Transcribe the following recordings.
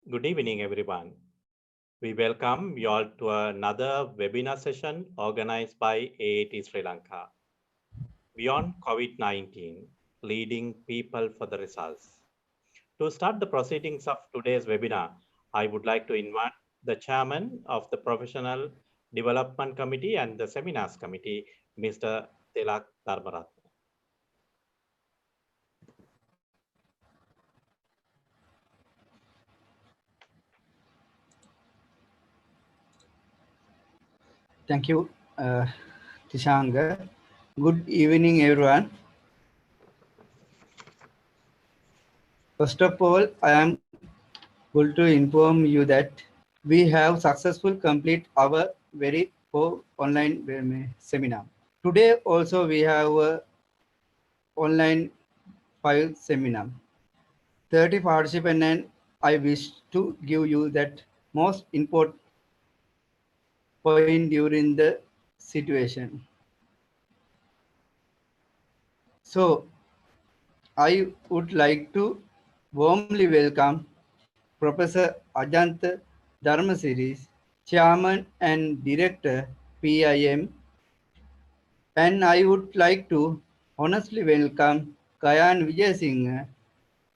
Good evening, everyone. We welcome you all to another webinar session organized by AAT Sri Lanka. Beyond COVID-19, leading people for the results. To start the proceedings of today's webinar, I would like to invite the chairman of the Professional Development Committee and the Seminars Committee, Mr. Tilak Dharmaratne. Thank you, Tishanga. Good evening, everyone. First of all, I am going to inform you that we have successfully completed our very first online seminar. Today also we have a online 5 seminar. 30 participants, and I wish to give you that most important point during the situation. So I would like to warmly welcome Professor Ajanta Dharmasiri, Chairman and Director, PIM, and I would like to honestly welcome Kayan Vijayasinghe,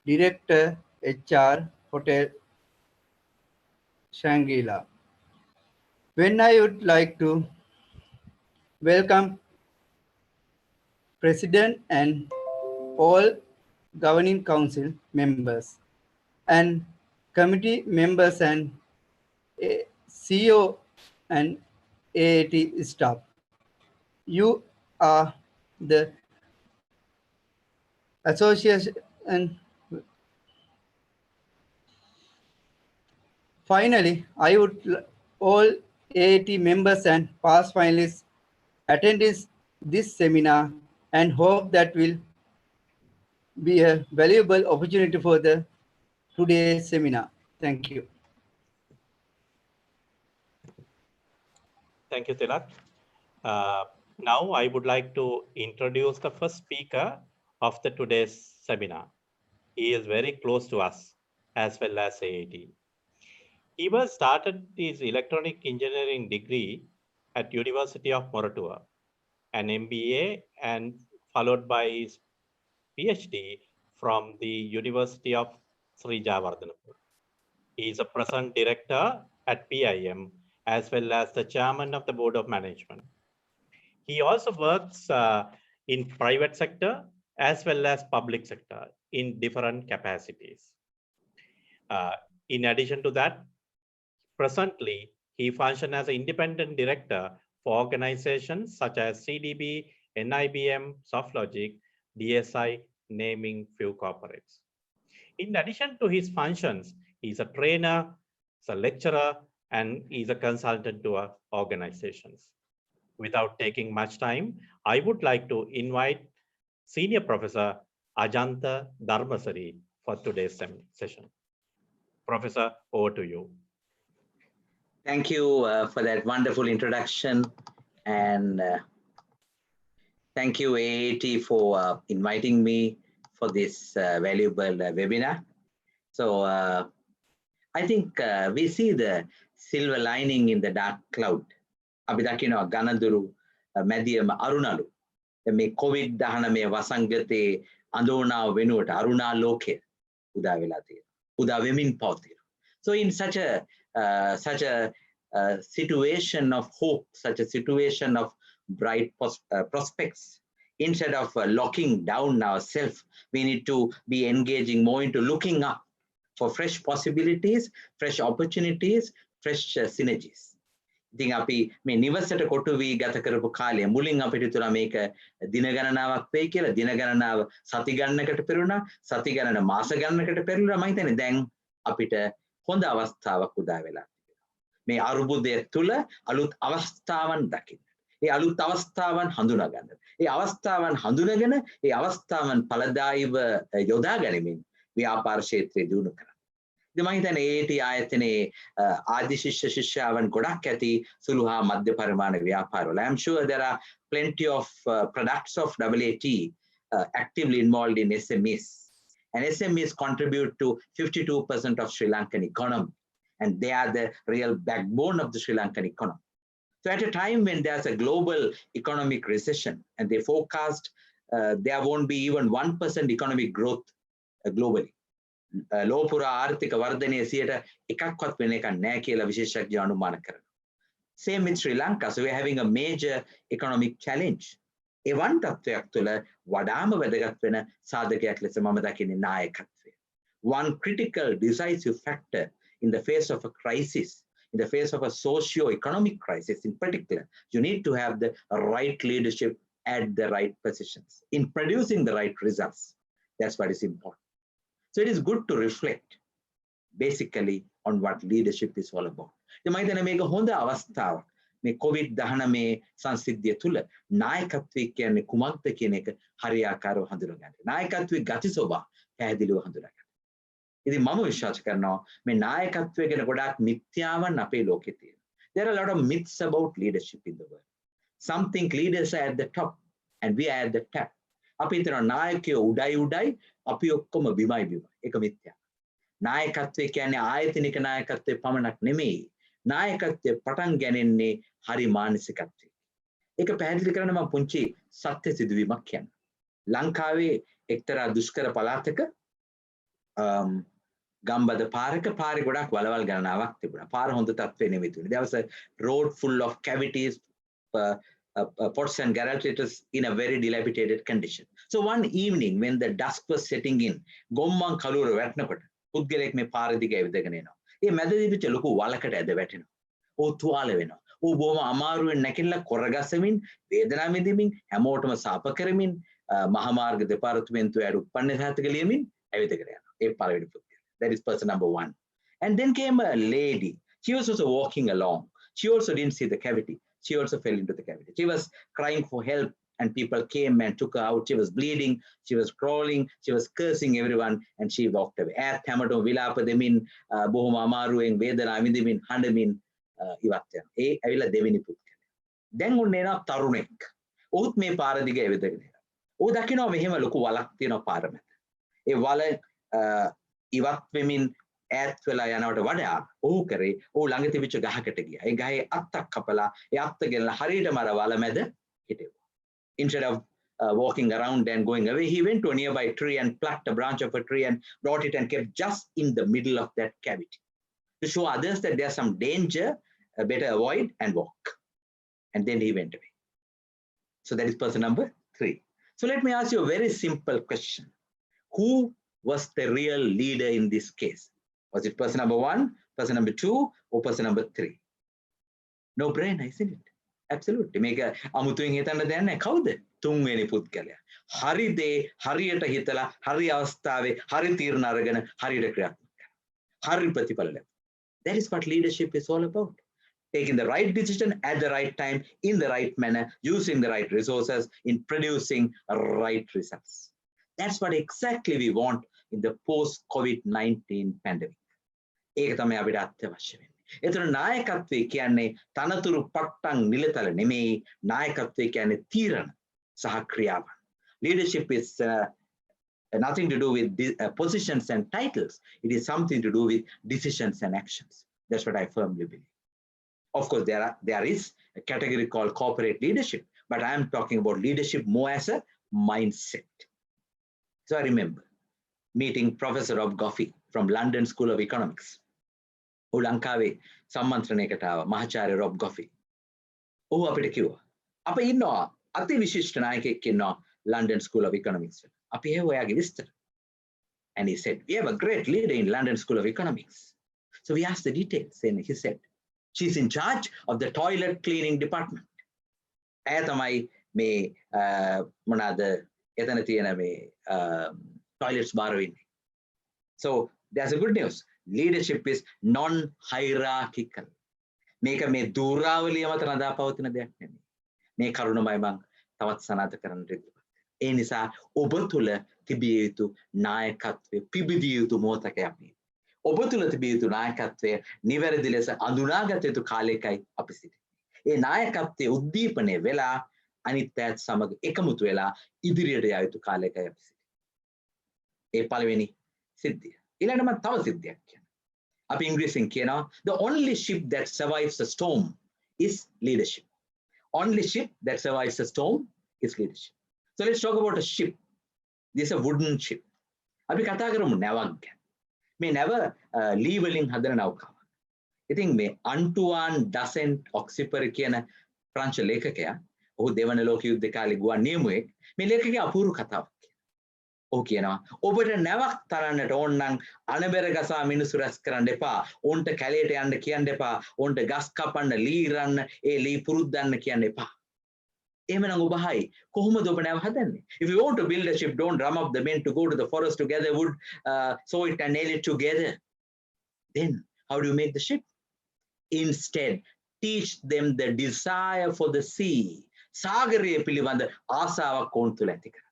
Director, HR, Hotel Shangri-La. When I would like to welcome President and all Governing Council members and committee members and CEO and AAT staff. You are the association. And finally, I would all AAT members and past finalists attend this seminar and hope that will be a valuable opportunity for the today's seminar. Thank you. Thank you, Tilak. Now I would like to introduce the first speaker of the today's seminar. He is very close to us as well as AAT. He was started his electronic engineering degree at University of Muruththettuwe, an MBA, and followed by his PhD from the University of Sri Lanka. He is a present director at PIM as well as the chairman of the board of management. He also works in private sector as well as public sector in different capacities. In addition to that, presently, he functions as an independent director for organizations such as CDB, NIBM, SoftLogic, DSI, naming few corporates. In addition to his functions, he's a trainer, he's a lecturer, and he's a consultant to organizations. Without taking much time, I would like to invite Senior Professor Ajanta Dharmasiri for today's session. Professor, over to you. Thank you for that wonderful introduction, and thank you AAT for inviting me for this valuable webinar. So I think we see the silver lining in the dark cloud. අපි දකිනවා ගනදුරු මැදියම අරුණලු. මේ COVID-19 වසංගතයේ අඳෝනාව වෙනුවට අරුණා ලෝකය උදා වෙලා තියෙනවා. උදා වෙමින් පවතිනවා. So in such a situation of hope, such a situation of bright prospects, instead of locking down ourselves, we need to be engaging more into looking up for fresh possibilities, fresh opportunities, fresh synergies. ඉතින් අපි මේ නිවසට කොටු වී ගත කරපු කාලය මුලින් අපිට තුන මේක දින ගණනාවක් වෙයි කියලා දින ගණනාව සති ගණනකට පෙරුණා සති ගණන මාස ගණනකට පෙරුණා මම හිතන්නේ දැන් අපිට හොඳ අවස්ථාවක් උදා වෙලා තිබෙනවා මේ අරුබුදය තුල අලුත් අවස්ථාවන් දකින්න. ඒ අලුත් අවස්ථාවන් හඳුනා ගන්න. ඒ අවස්ථාවන් හඳුනගෙන ඒ අවස්ථාවන් ඵලදායීව යොදා ගැනීමෙන් ව්‍යාපාර ක්ෂේත්‍රය දියුණු කරන්න. ඉතින් මම හිතන්නේ AAT ආයතනයේ ආදි ශිෂ්‍ය ශිෂ්‍යාවන් ගොඩක් ඇති සුළු හා මධ්‍ය පරිමාණ ව්‍යාපාරවල. I am sure there are plenty of products of AAT actively involved in SMEs. And SMEs contribute to 52% of Sri Lankan economy, and they are the real backbone of the Sri Lankan economy. So at a time when there's a global economic recession, and they forecast there won't be even 1% economic growth globally. ලෝපුරා ආර්ථික වර්ධනය 1%ක්වත් වෙන එකක් නැහැ කියලා විශේෂඥයෝ අනුමාන කරනවා. Same with Sri Lanka. So we're having a major economic challenge. එවන් තත්ත්වයක් තුළ වඩාම වැදගත් වෙන සාධකයක් ලෙස මම දකින්නේ නායකත්වය. One critical decisive factor in the face of a crisis, in the face of a socio-economic crisis in particular, you need to have the right leadership at the right positions in producing the right results. That's what is important. So it is good to reflect basically on what leadership is all about. මම හිතන්නේ මේක හොඳ අවස්ථාවක්. මේ COVID-19 සංසිද්ධිය තුළ නායකත්වය කියන්නේ කුමක්ද කියන එක හරියාකාරව හඳුනගන්න. නායකත්වයේ ගති ස්වභාව පැහැදිලිව හඳුනගන්න. ඉතින් මම විශ්වාස කරනවා මේ නායකත්වය ගැන ගොඩාක් මිත්‍යාවන් අපේ ලෝකේ තියෙනවා. There are a lot of myths about leadership in the world. Some think leaders are at the top and we are at the top. අපි හිතනවා නායකයෝ උඩයි අපි ඔක්කොම බිමයි. ඒක මිත්‍යා. නායකත්වය කියන්නේ ආයතනික නායකත්වය පමණක් නෙමෙයි. නායකත්වය පටන් ගන්නේ හරි මානසිකත්වය. ඒක පැහැදිලි කරන්න මම පුංචි සත්‍ය සිදුවීමක් කියන්න. ලංකාවේ එක්තරා දුෂ්කර පළාතක ගම්බද පාරක පාරේ ගොඩක් වලවල් ගණනාවක් තිබුණා. පාර හොඳ තත්ත්වෙ නෙමෙයි තිබුණේ. There was a road full of cavities, pots and garage in a very dilapidated condition. So one evening when the dusk was setting in, ගොම්මන් කලුර වැටෙනකොට පුද්ගලයෙක් මේ පාර දිගේ ඇවිදගෙන එනවා. ඒ මැදදී පිට ලොකු වලකට ඇද වැටෙනවා. ਉਹ තුවාල වෙනවා. ਉਹ බොහොම අමාරුවෙන් නැකිලා කොරගසමින් වේදනාව විඳින්මින් හැමෝටම සාප කරමින් මහමාර්ග දෙපාර්තමේන්තුවේ අර උප්පන්න සහතික ලියමින් ඇවිදගෙන යනවා. ඒ පළවෙනි පුද්ගලයා. That is person number 1. And then came a lady. She was also walking along. She also didn't see the cavity. She also fell into the cavity. She was crying for help and people came and took her out. She was bleeding. She was crawling. She was cursing everyone and she walked away. At හැමෝටම විලාප දෙමින් බොහොම අමාරුවෙන් වේදනාව විඳින්මින් හඬමින් ඉවත් වෙනවා. ඒ ඇවිල්ලා දෙවෙනි පුද්ගලයා. දැන් ඔන්න එනවා තරුණෙක්. ඔහුත් මේ පාර දිගේ ඇවිදගෙන යනවා. ඔහු දකිනවා මෙහෙම ලොකු වලක් තියෙනවා පාර මැද. ඒ වල ඉවත් වෙමින් ඈත් වෙලා යනවට වඩා ඔහු කරේ ඔහු ළඟ තිබිච්ච ගහකට ගියා. ඒ ගහේ අත්තක් කපලා ඒ අත්ත ගෙනලා හරියටම අර වල මැද හිටෙව්වා. Instead of walking around and going away, he went to a nearby tree and plucked a branch of a tree and brought it and kept just in the middle of that cavity to show others that there's some danger, better avoid and walk. And then he went away. So that is person number 3. So let me ask you a very simple question. Who was the real leader in this case? Was it person number 1, person number 2, or person number 3? No brainer, isn't it? Absolutely. මේක අමුතුවෙන් හිතන්න දෙයක් නැහැ. කවුද? තුන්වෙනි පුද්ගලයා. හරි දේ හරියට හිතලා හරි අවස්ථාවේ හරි තීරණ අරගෙන හරියට ක්‍රියාත්මක කරනවා. හරි ප්‍රතිඵල ලැබෙනවා. That is what leadership is all about. Taking the right decision at the right time, in the right manner, using the right resources, in producing right results. That's what exactly we want in the post-COVID-19 pandemic. ඒක තමයි අපිට අත්‍යවශ්‍ය වෙන්නේ. ඒතර නායකත්වය කියන්නේ තනතුරු පට්ටම් නිලතල නෙමෙයි. නායකත්වය කියන්නේ තීරණ සහ ක්‍රියාවන්. Leadership is nothing to do with positions and titles. It is something to do with decisions and actions. That's what I firmly believe. Of course, there is a category called corporate leadership, but I am talking about leadership more as a mindset. So I remember meeting Professor Rob Goffey from London School of Economics. ඔහු ලංකාවේ සම්මන්ත්‍රණයකට ආවා මහාචාර්ය rob ගොෆි. ඔහු අපිට කිව්වා අපි ඉන්නවා අති විශිෂ්ට නායකයෙක් ඉන්නවා London School of Economics වල. අපි එහෙම ඔයාගේ විස්තර. And he said, we have a great leader in London School of Economics. So we asked the details and he said, she's in charge of the toilet cleaning department. ඇය තමයි මේ මොනවාද එතන තියෙන මේ toilets බාර වෙන්නේ. So there's a good news. Leadership is non-hierarchical. මේක මේ දුරාවලිය මත රඳා පවතින දෙයක් නෙමෙයි. මේ කරුණමයි මම තවත් සනාථ කරන්න ඉදිරිපත්. ඒ නිසා ඔබ තුල තිබිය යුතු නායකත්වයේ පිබිදිය යුතු මොහොතක අපි. ඔබ තුල තිබිය යුතු නායකත්වය නිවැරදි ලෙස අඳුනාගත යුතු කාලයකයි අපි සිටින්නේ. ඒ නායකත්වයේ උද්දීපනය වෙලා අනිත් අයත් සමග එකමුතු වෙලා ඉදිරියට යා යුතු කාලයකයි අපි සිටින්නේ. ඒ පළවෙනි සිද්ධිය. ඊළඟට මම තව සිද්ධියක් කියනවා. අපි ඉංග්‍රීසියෙන් කියනවා the only ship that survives a storm is leadership. Only ship that survives a storm is leadership. So let's talk about a ship. This is a wooden ship. අපි කතා කරමු නැවක් ගැන. මේ නැව ලී වලින් හදන නෞකාවක්. ඉතින් මේ අන්ටුවාන් ඩසෙන්ට් ඔක්සිපර් කියන ප්‍රංශ ලේඛකයා ඔහු දෙවන ලෝක යුද්ධ කාලේ ගුවන් නියමුවෙක්. මේ ලේඛකයා අපූර්ව කතාවක් කියනවා. ඔහු කියනවා ඔබට නැවක් තරන්නට ඕන නම් අනබෙර ගසා මිනිසු රැස් කරන්න එපා. ඕන්ට කැලේට යන්න කියන්න එපා. ඕන්ට ගස් කපන්න ලී රන්න ඒ ලී පුරුද්දන්න කියන්න එපා. එහෙමනම් ඔබ හයි කොහොමද ඔබ නැව හදන්නේ? If you want to build a ship, don't drum up the men to go to the forest to gather wood, saw it and nail it together. Then how do you make the ship? Instead, teach them the desire for the sea. සාගරය පිළිබඳ ආසාවක් ඔවුන් තුළ ඇති කරන්න.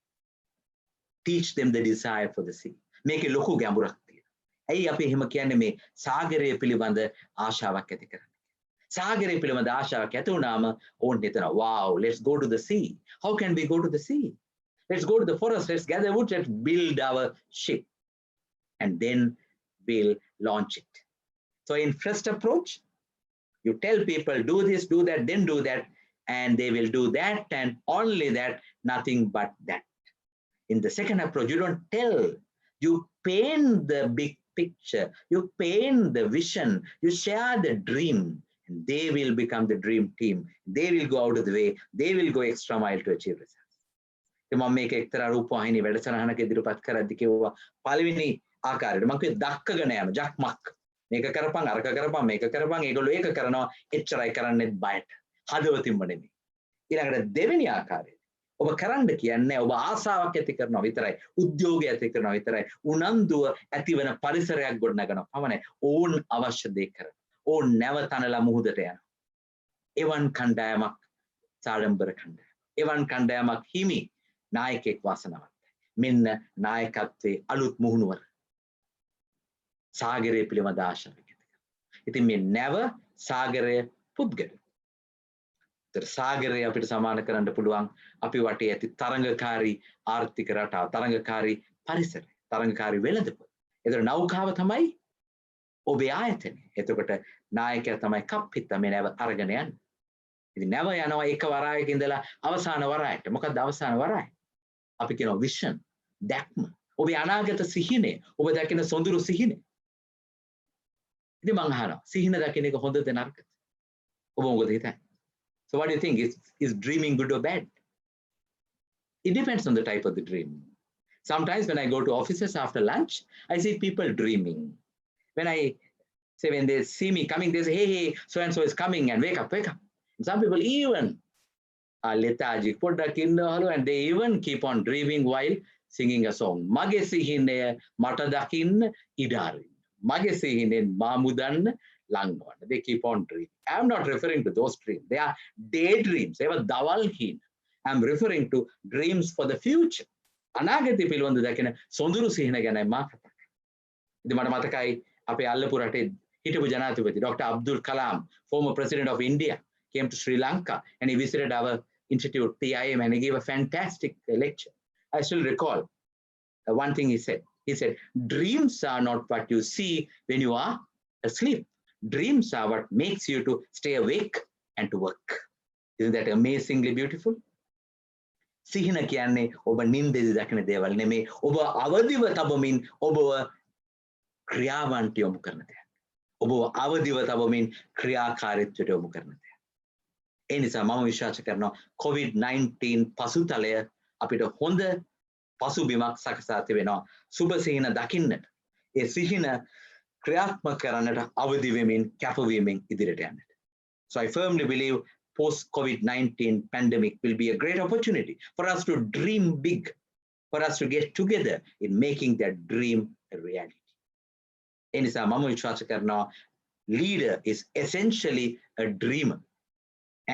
Teach them the desire for the sea. මේකේ ලොකු ගැඹුරක් තියෙනවා. ඇයි අපි එහෙම කියන්නේ මේ සාගරය පිළිබඳ ආශාවක් ඇති කරන්නේ? සාගරය පිළිබඳ ආශාවක් ඇති වුණාම ඕන් හිතනවා wow, let's go to the sea. How can we go to the sea? Let's go to the forest, let's gather wood, let's build our ship. And then we'll launch it. So in first approach, you tell people do this, do that, then do that, and they will do that and only that, nothing but that. In the second approach, you don't tell, you paint the big picture, you paint the vision, you share the dream, and they will become the dream team. They will go out of the way, they will go extra mile to achieve results. මම මේක එක්තරා රූපවාහිනී වැඩසටහනක ඉදිරිපත් කරද්දී කිව්වා පළවෙනි ආකාරයට මම කිව්වේ දක්කගෙන යන ජක්මක්. මේක කරපන් අරක කරපන් මේක කරපන් ඒගොල්ලෝ ඒක කරනවා එච්චරයි කරන්නේත් බයට. හදවතින්ම නෙමෙයි. ඊළඟට දෙවෙනි ආකාරය. ඔබ කරන්න කියන්නේ ඔබ ආසාවක් ඇති කරනවා විතරයි. උද්‍යෝගය ඇති කරනවා විතරයි. උනන්දුව ඇතිවන පරිසරයක් ගොඩනගනවා. පමණයි. ඕන් අවශ්‍ය දේ කරනවා. ඕන් නැවතනලා මුහුදට යනවා. එවන් කණ්ඩායමක් සාඩම්බර කණ්ඩායම. එවන් කණ්ඩායමක් හිමි නායකයෙක් වාසනාවන්තයි. මෙන්න නායකත්වයේ අලුත් මුහුණුවර. සාගරය පිළිබඳ ආශාවක් ඇති කරනවා. ඉතින් මේ නැව සාගරය පුද්ගල. සාගරය අපිට සමාන කරන්න පුළුවන් අපි වටේ ඇති තරංගකාරී ආර්ථික රටාව, තරංගකාරී පරිසරය, තරංගකාරී වෙළඳපොළ. ඒතර නෞකාව තමයි ඔබේ ආයතනය. එතකොට නායකයා තමයි කප්පිට මේ නැව අරගෙන යන්නේ. ඉතින් නැව යනවා එක වරායක ඉඳලා අවසාන වරායට. මොකක්ද අවසාන වරාය? අපි කියනවා විෂන්, දැක්ම. ඔබේ අනාගත සිහිනය, ඔබ දකින සොඳුරු සිහිනය. ඉතින් මං අහනවා සිහින දකින එක හොඳද නරකද? ඔබ මොකද හිතන්නේ? So what do you think? Is dreaming good or bad? It depends on the type of the dream. Sometimes when I go to offices after lunch, I see people dreaming. When they see me coming, they say, hey, so-and-so is coming and wake up. And some people even are lethargic, and they even keep on dreaming while singing a song. Mage sihine mata dakin idari. Mage sihine mamudan langwan. They keep on dreaming. I'm not referring to those dreams. They are daydreams. They were dawalhin. I'm referring to dreams for the future. Anagati pilwandu dakina sonduru sihina ganai ma kata karana. Idi mata matakai ape allapur rate hitapu janathipati Dr. Abdul Kalam, former president of India, came to Sri Lanka and he visited our institute TIM and he gave a fantastic lecture. I still recall one thing he said. He said, dreams are not what you see when you are asleep. Dreams are what makes you to stay awake and to work. Isn't that amazingly beautiful? සිහින කියන්නේ ඔබ නින්දේදී දකින දේවල් නෙමෙයි. ඔබ අවදිව තබමින් ඔබව ක්‍රියාවන්ට යොමු කරන දෙයක්. ඔබ අවදිව තබමින් ක්‍රියාකාරීත්වයට යොමු කරන දෙයක්. ඒ නිසා මම විශ්වාස කරනවා COVID-19 පසුතලය අපිට හොඳ පසුබිමක් සකසා තිබෙනවා. සුබ සිහින දකින්නට. ඒ සිහින ක්‍රියාත්මක කරන්නට අවදි වෙමින් කැපවීමෙන් ඉදිරියට යන්නට. So I firmly believe post-COVID-19 pandemic will be a great opportunity for us to dream big, for us to get together in making that dream a reality. ඒ නිසා මම විශ්වාස කරනවා leader is essentially a dreamer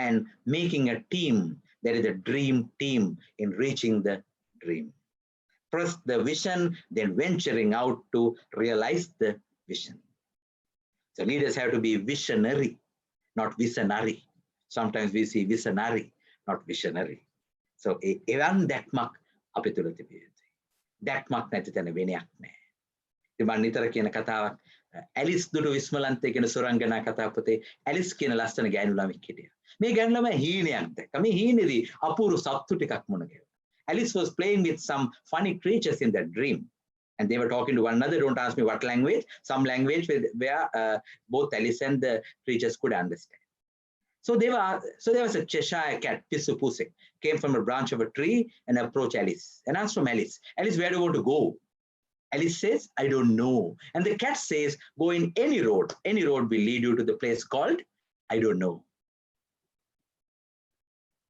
and making a team that is a dream team in reaching the dream. First the vision, then venturing out to realize the vision. So leaders have to be visionary, not visionary. Sometimes we see visionary, not visionary. So evan dakmak api tula tibiya yuthuයි. දැක්මක් නැති තැන වෙනයක් නැහැ. ඉතින් මම නිතර කියන කතාවක් Alice දුටු විස්මලන්තේ කියන සුරංගනා කතා පොතේ ඇලිස් කියන ලස්සන ගෑනු ළමෙක් හිටියා. මේ ගෑනු ළමයා හීනයක් දැක්කා. මේ හීනේදී අපූර්ව සත්තු ටිකක් මුණ ගැහුවා. Alice was playing with some funny creatures in that dream. And they were talking to one another. Don't ask me what language. Some language where both Alice and the creatures could understand. So there was a Cheshire cat, Pissu Pussy, came from a branch of a tree and approached Alice and asked from Alice, Alice, where do you want to go? Alice says, I don't know. And the cat says, go in any road. Any road will lead you to the place called, I don't know.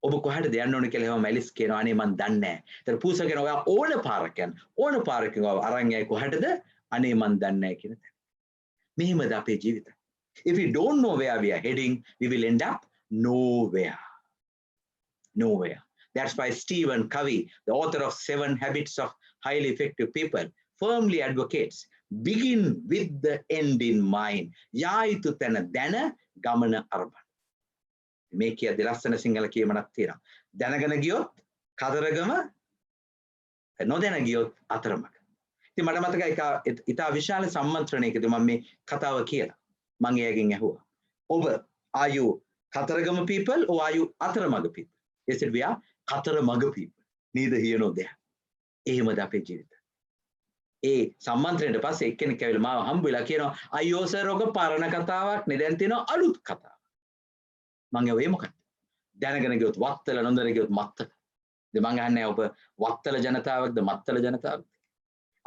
ඔබ කොහටද යන්න ඕනේ කියලා මැලිස් කියනවා අනේ මන් දන්නේ නැහැ. ඒතර පූසා කියනවා ඔයා ඕන පාරක් යන්න. ඕන පාරකින් ඔය අරන් යයි කොහටද? අනේ මන් දන්නේ නැහැ කියන තැන. මෙහෙමද අපේ ජීවිතය. If we don't know where we are heading, we will end up nowhere. Nowhere. That's why Stephen Covey, the author of 7 Habits of Highly Effective People, firmly advocates begin with the end in mind. යා යුතු තැන දැන ගමන අරබන. මේ කියද්දි ලස්සන සිංහල කියමනක් තියෙනවා. දැනගෙන ගියොත් කතරගම නොදැන ගියොත් අතරමඟ. ඉතින් මට මතකයි ඉතා විශාල සම්මන්ත්‍රණයකදී මම මේ කතාව කියලා. මම එයාගෙන් ඇහුවා. ඔබ are you Kataragama people or are you අතරමඟ people? They said we are කතරමඟ people. Neither here nor there. එහෙමද අපේ ජීවිතය. ඒ සම්මන්ත්‍රණයට පස්සේ එක්කෙනෙක් ඇවිල්ලා මාව හම්බ වෙලා කියනවා අයියෝ සර් ඔක පරණ කතාවක් නේ දැන් තියෙනවා අලුත් කතාවක්. මං ඒ මොකක්ද දැනගෙන ගියොත් වත්තල නොදැන ගියොත් මත්තල ඉතින් මං අහන්නේ ඔබ වත්තල ජනතාවක්ද මත්තල ජනතාවක්ද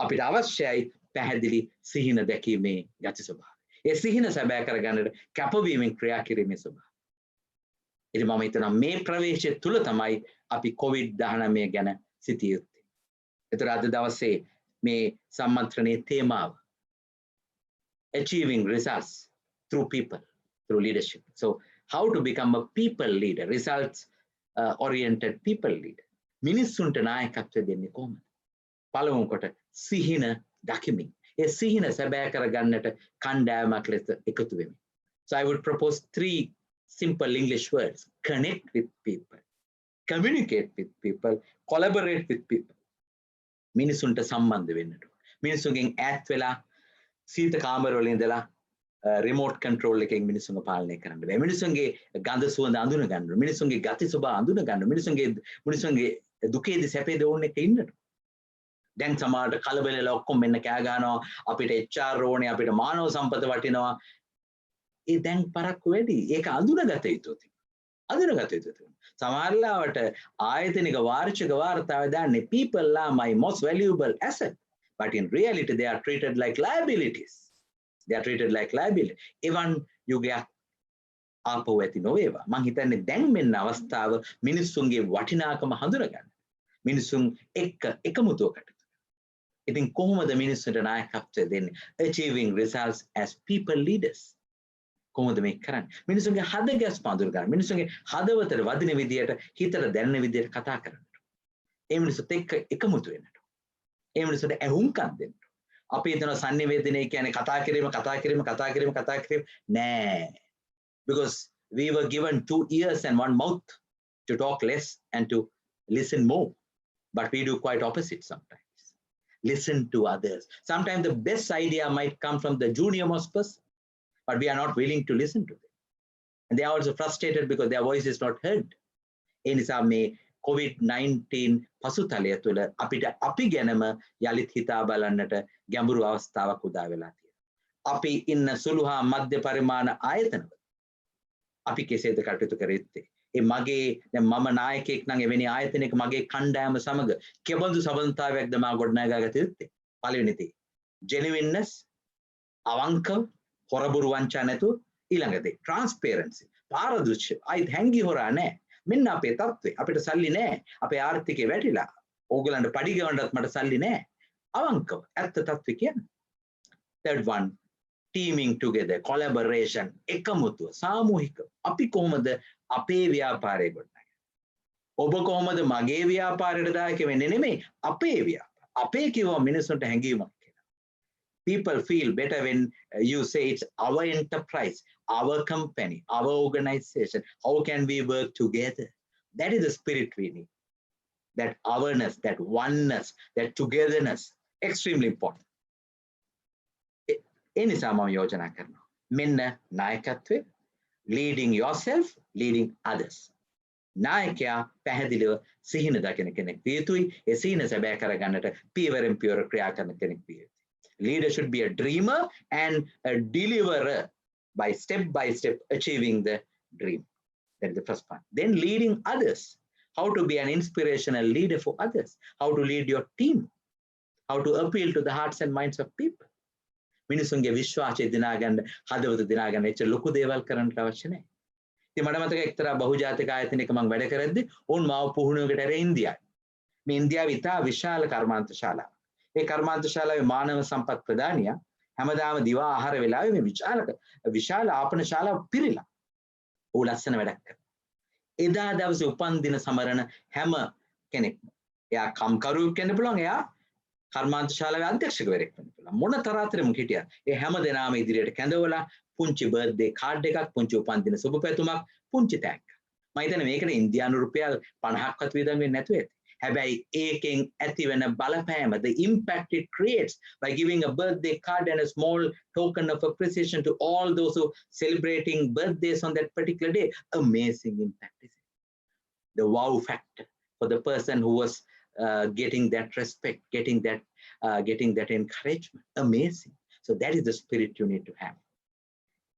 අපිට අවශ්‍යයි පැහැදිලි සිහින දැකීමේ ගති ස්වභාවය ඒ සිහින සැබෑ කරගන්නට කැපවීමෙන් ක්‍රියා කිරීමේ ස්වභාවය ඉතින් මම හිතනවා මේ ප්‍රවේශය තුල තමයි අපි COVID-19 ගැන සිටිය යුත්තේ ඒතර අද දවසේ මේ සම්මන්ත්‍රණයේ තේමාව achieving results through people through leadership so how to become a people leader, results oriented people leader. මිනිස්සුන්ට නායකත්වය දෙන්නේ කොහොමද? පළමුව කොට සිහින දකිමින්. ඒ සිහින සැබෑ කරගන්නට කණ්ඩායමක් ලෙස එකතු වෙමින්. So I would propose 3 simple English words. Connect with people, communicate with people, collaborate with people. මිනිස්සුන්ට සම්බන්ධ වෙන්නට. මිනිස්සුන්ගෙන් ඈත් වෙලා සීත කාමරවල ඉඳලා remote control එකෙන් මිනිස්සුන්ව පාලනය කරන්න බෑ. මිනිස්සුන්ගේ ගඳ සුවඳ අඳුන ගන්න. මිනිස්සුන්ගේ ගති ස්වභාව අඳුන ගන්න. මිනිස්සුන්ගේ දුකේදී සැපේදී ඕන එක ඉන්නට. දැන් සමහරට කලබලලා ඔක්කොම මෙන්න කෑ ගන්නවා. අපිට HR ඕනේ, අපිට මානව සම්පත වටිනවා. ඒ දැන් පරක්කු වැඩි. ඒක අඳුනගත යුතුයි. අඳුනගත යුතුයි. සමහරලාවට ආයතනික වාර්ෂික වාර්තාවේ දාන්නේ people are my most valuable asset. But in reality they are treated like liabilities. They are treated like liability. Even යුගයක් ආපහු ඇති නොවේවා. මං හිතන්නේ දැන් මෙන්න අවස්ථාව මිනිස්සුන්ගේ වටිනාකම හඳුනගන්න. මිනිස්සුන් එක්ක එකමුතුවකට. ඉතින් කොහොමද මිනිස්සුන්ට නායකත්වය දෙන්නේ? Achieving results as people leaders. කොහොමද මේක කරන්නේ? මිනිස්සුන්ගේ හදගැස්ම අඳුර ගන්න. මිනිස්සුන්ගේ හදවතට වදින විදියට, හිතට දැනෙන විදියට කතා කරන්න. ඒ මිනිස්සුත් එක්ක එකමුතු වෙන්න. ඒ මිනිස්සුන්ට ඇහුම්කන් දෙන්න. අපි හිතන sannivedanaye කියන්නේ කතා කිරීම නෑ because we were given 2 ears and 1 mouth to talk less and to listen more but we do quite opposite sometimes listen to others sometimes the best idea might come from the junior most person but we are not willing to listen to them and they are also frustrated because their voice is not heard ඒ නිසා මේ COVID-19 පසුතලය තුළ අපිට අපි ගැනම යලිත් හිතා බලන්නට ගැඹුරු අවස්ථාවක් උදා වෙලා තියෙනවා. අපි ඉන්න සුළු හා මධ්‍ය පරිමාණ ආයතනවල අපි කෙසේද කටයුතු කර යුත්තේ? ඒ මගේ දැන් මම නායකයෙක් නම් එවැනි ආයතනයක මගේ කණ්ඩායම සමග කෙබඳු සම්බන්ධතාවයක්ද මා ගොඩනගා ගත යුත්තේ? පළවෙනි දේ genuineness අවංකව හොරබුරු වංචා නැතුව ඊළඟ දේ transparency පාරදර්ශී අයි හැංගි හොරා නැහැ මෙන්න අපේ තත්ත්වය අපිට සල්ලි නැහැ අපේ ආර්ථිකය වැටිලා ඕගලන්ට පඩි ගෙවන්නත් මට සල්ලි නැහැ අවංකව ඇත්ත තත්ත්වය කියන්නේ third one teaming together collaboration එකමුතුව සාමූහික අපි කොහොමද අපේ ව්‍යාපාරය ගොඩනගන්නේ ඔබ කොහොමද මගේ ව්‍යාපාරයට දායක වෙන්නේ නෙමෙයි අපේ ව්‍යාපාර අපේ කිව්ව මිනිස්සුන්ට හැංගීමක් people feel better when you say it's our enterprise, our company, our organization. How can we work together? That is the spirit we need. that ourness, that oneness, that togetherness, extremely important. ඒ නිසා මම යෝජනා කරනවා. මෙන්න නායකත්වය, leading yourself, leading others. නායකයා පැහැදිලිව සිහින දකින කෙනෙක් විය යුතුයි. ඒ සිහින සැබෑ කරගන්නට පියවරෙන් පියවර ක්‍රියා කරන කෙනෙක් විය යුතුයි. Leader should be a dreamer and a deliverer by step achieving the dream. That is the first part. Then leading others. How to be an inspirational leader for others. How to lead your team. How to appeal to the hearts and minds of people. මිනිසුන්ගේ විශ්වාසය දිනාගන්න, හදවත දිනාගන්න එච්චර ලොකු දේවල් කරන්න අවශ්‍ය නැහැ. ඉතින් මට මතකයි එක්තරා බහුජාතික ආයතනයක මම වැඩ කරද්දී උන් මාව පුහුණුවකට ඇරේ ඉන්දියාවේ. මේ ඉන්දියාවේ ඉතා විශාල කර්මාන්ත ශාලාවක්. ඒ කර්මාන්ත ශාලාවේ මානව සම්පත් ප්‍රධානියා හැමදාම දිවා ආහාර වෙලාවේ මේ විශාල ආපන ශාලාව පිරීලා. ඌ ලස්සන වැඩක් කරා. එදා දවසේ උපන් දින සමරන හැම කෙනෙක්ම එයා කම්කරුවෙක් වෙන්න පුළුවන්, එයා කර්මාන්ත ශාලාවේ අධ්‍යක්ෂකවරයෙක් වෙන්න පුළුවන්. මොන තරතරෙම හිටියත් ඒ හැම දෙනාම ඉදිරියට කැඳවලා පුංචි බර්ත්ඩේ කාඩ් එකක්, පුංචි උපන් දින සුබ පැතුමක්, පුංචි තෑග්ගක්. මම හිතන්නේ මේකට ඉන්දියානු රුපියල් 50ක්වත් වියදම් වෙන්නේ නැතුව ඇති. හැබැයි ඒකෙන් ඇතිවෙන බලපෑම, the impact it creates by giving a birthday card and a small token of appreciation to all those who celebrating birthdays on that particular day, amazing impact, is it? The wow factor for the person who was getting that respect, getting that encouragement, amazing. So that is the spirit you need to have.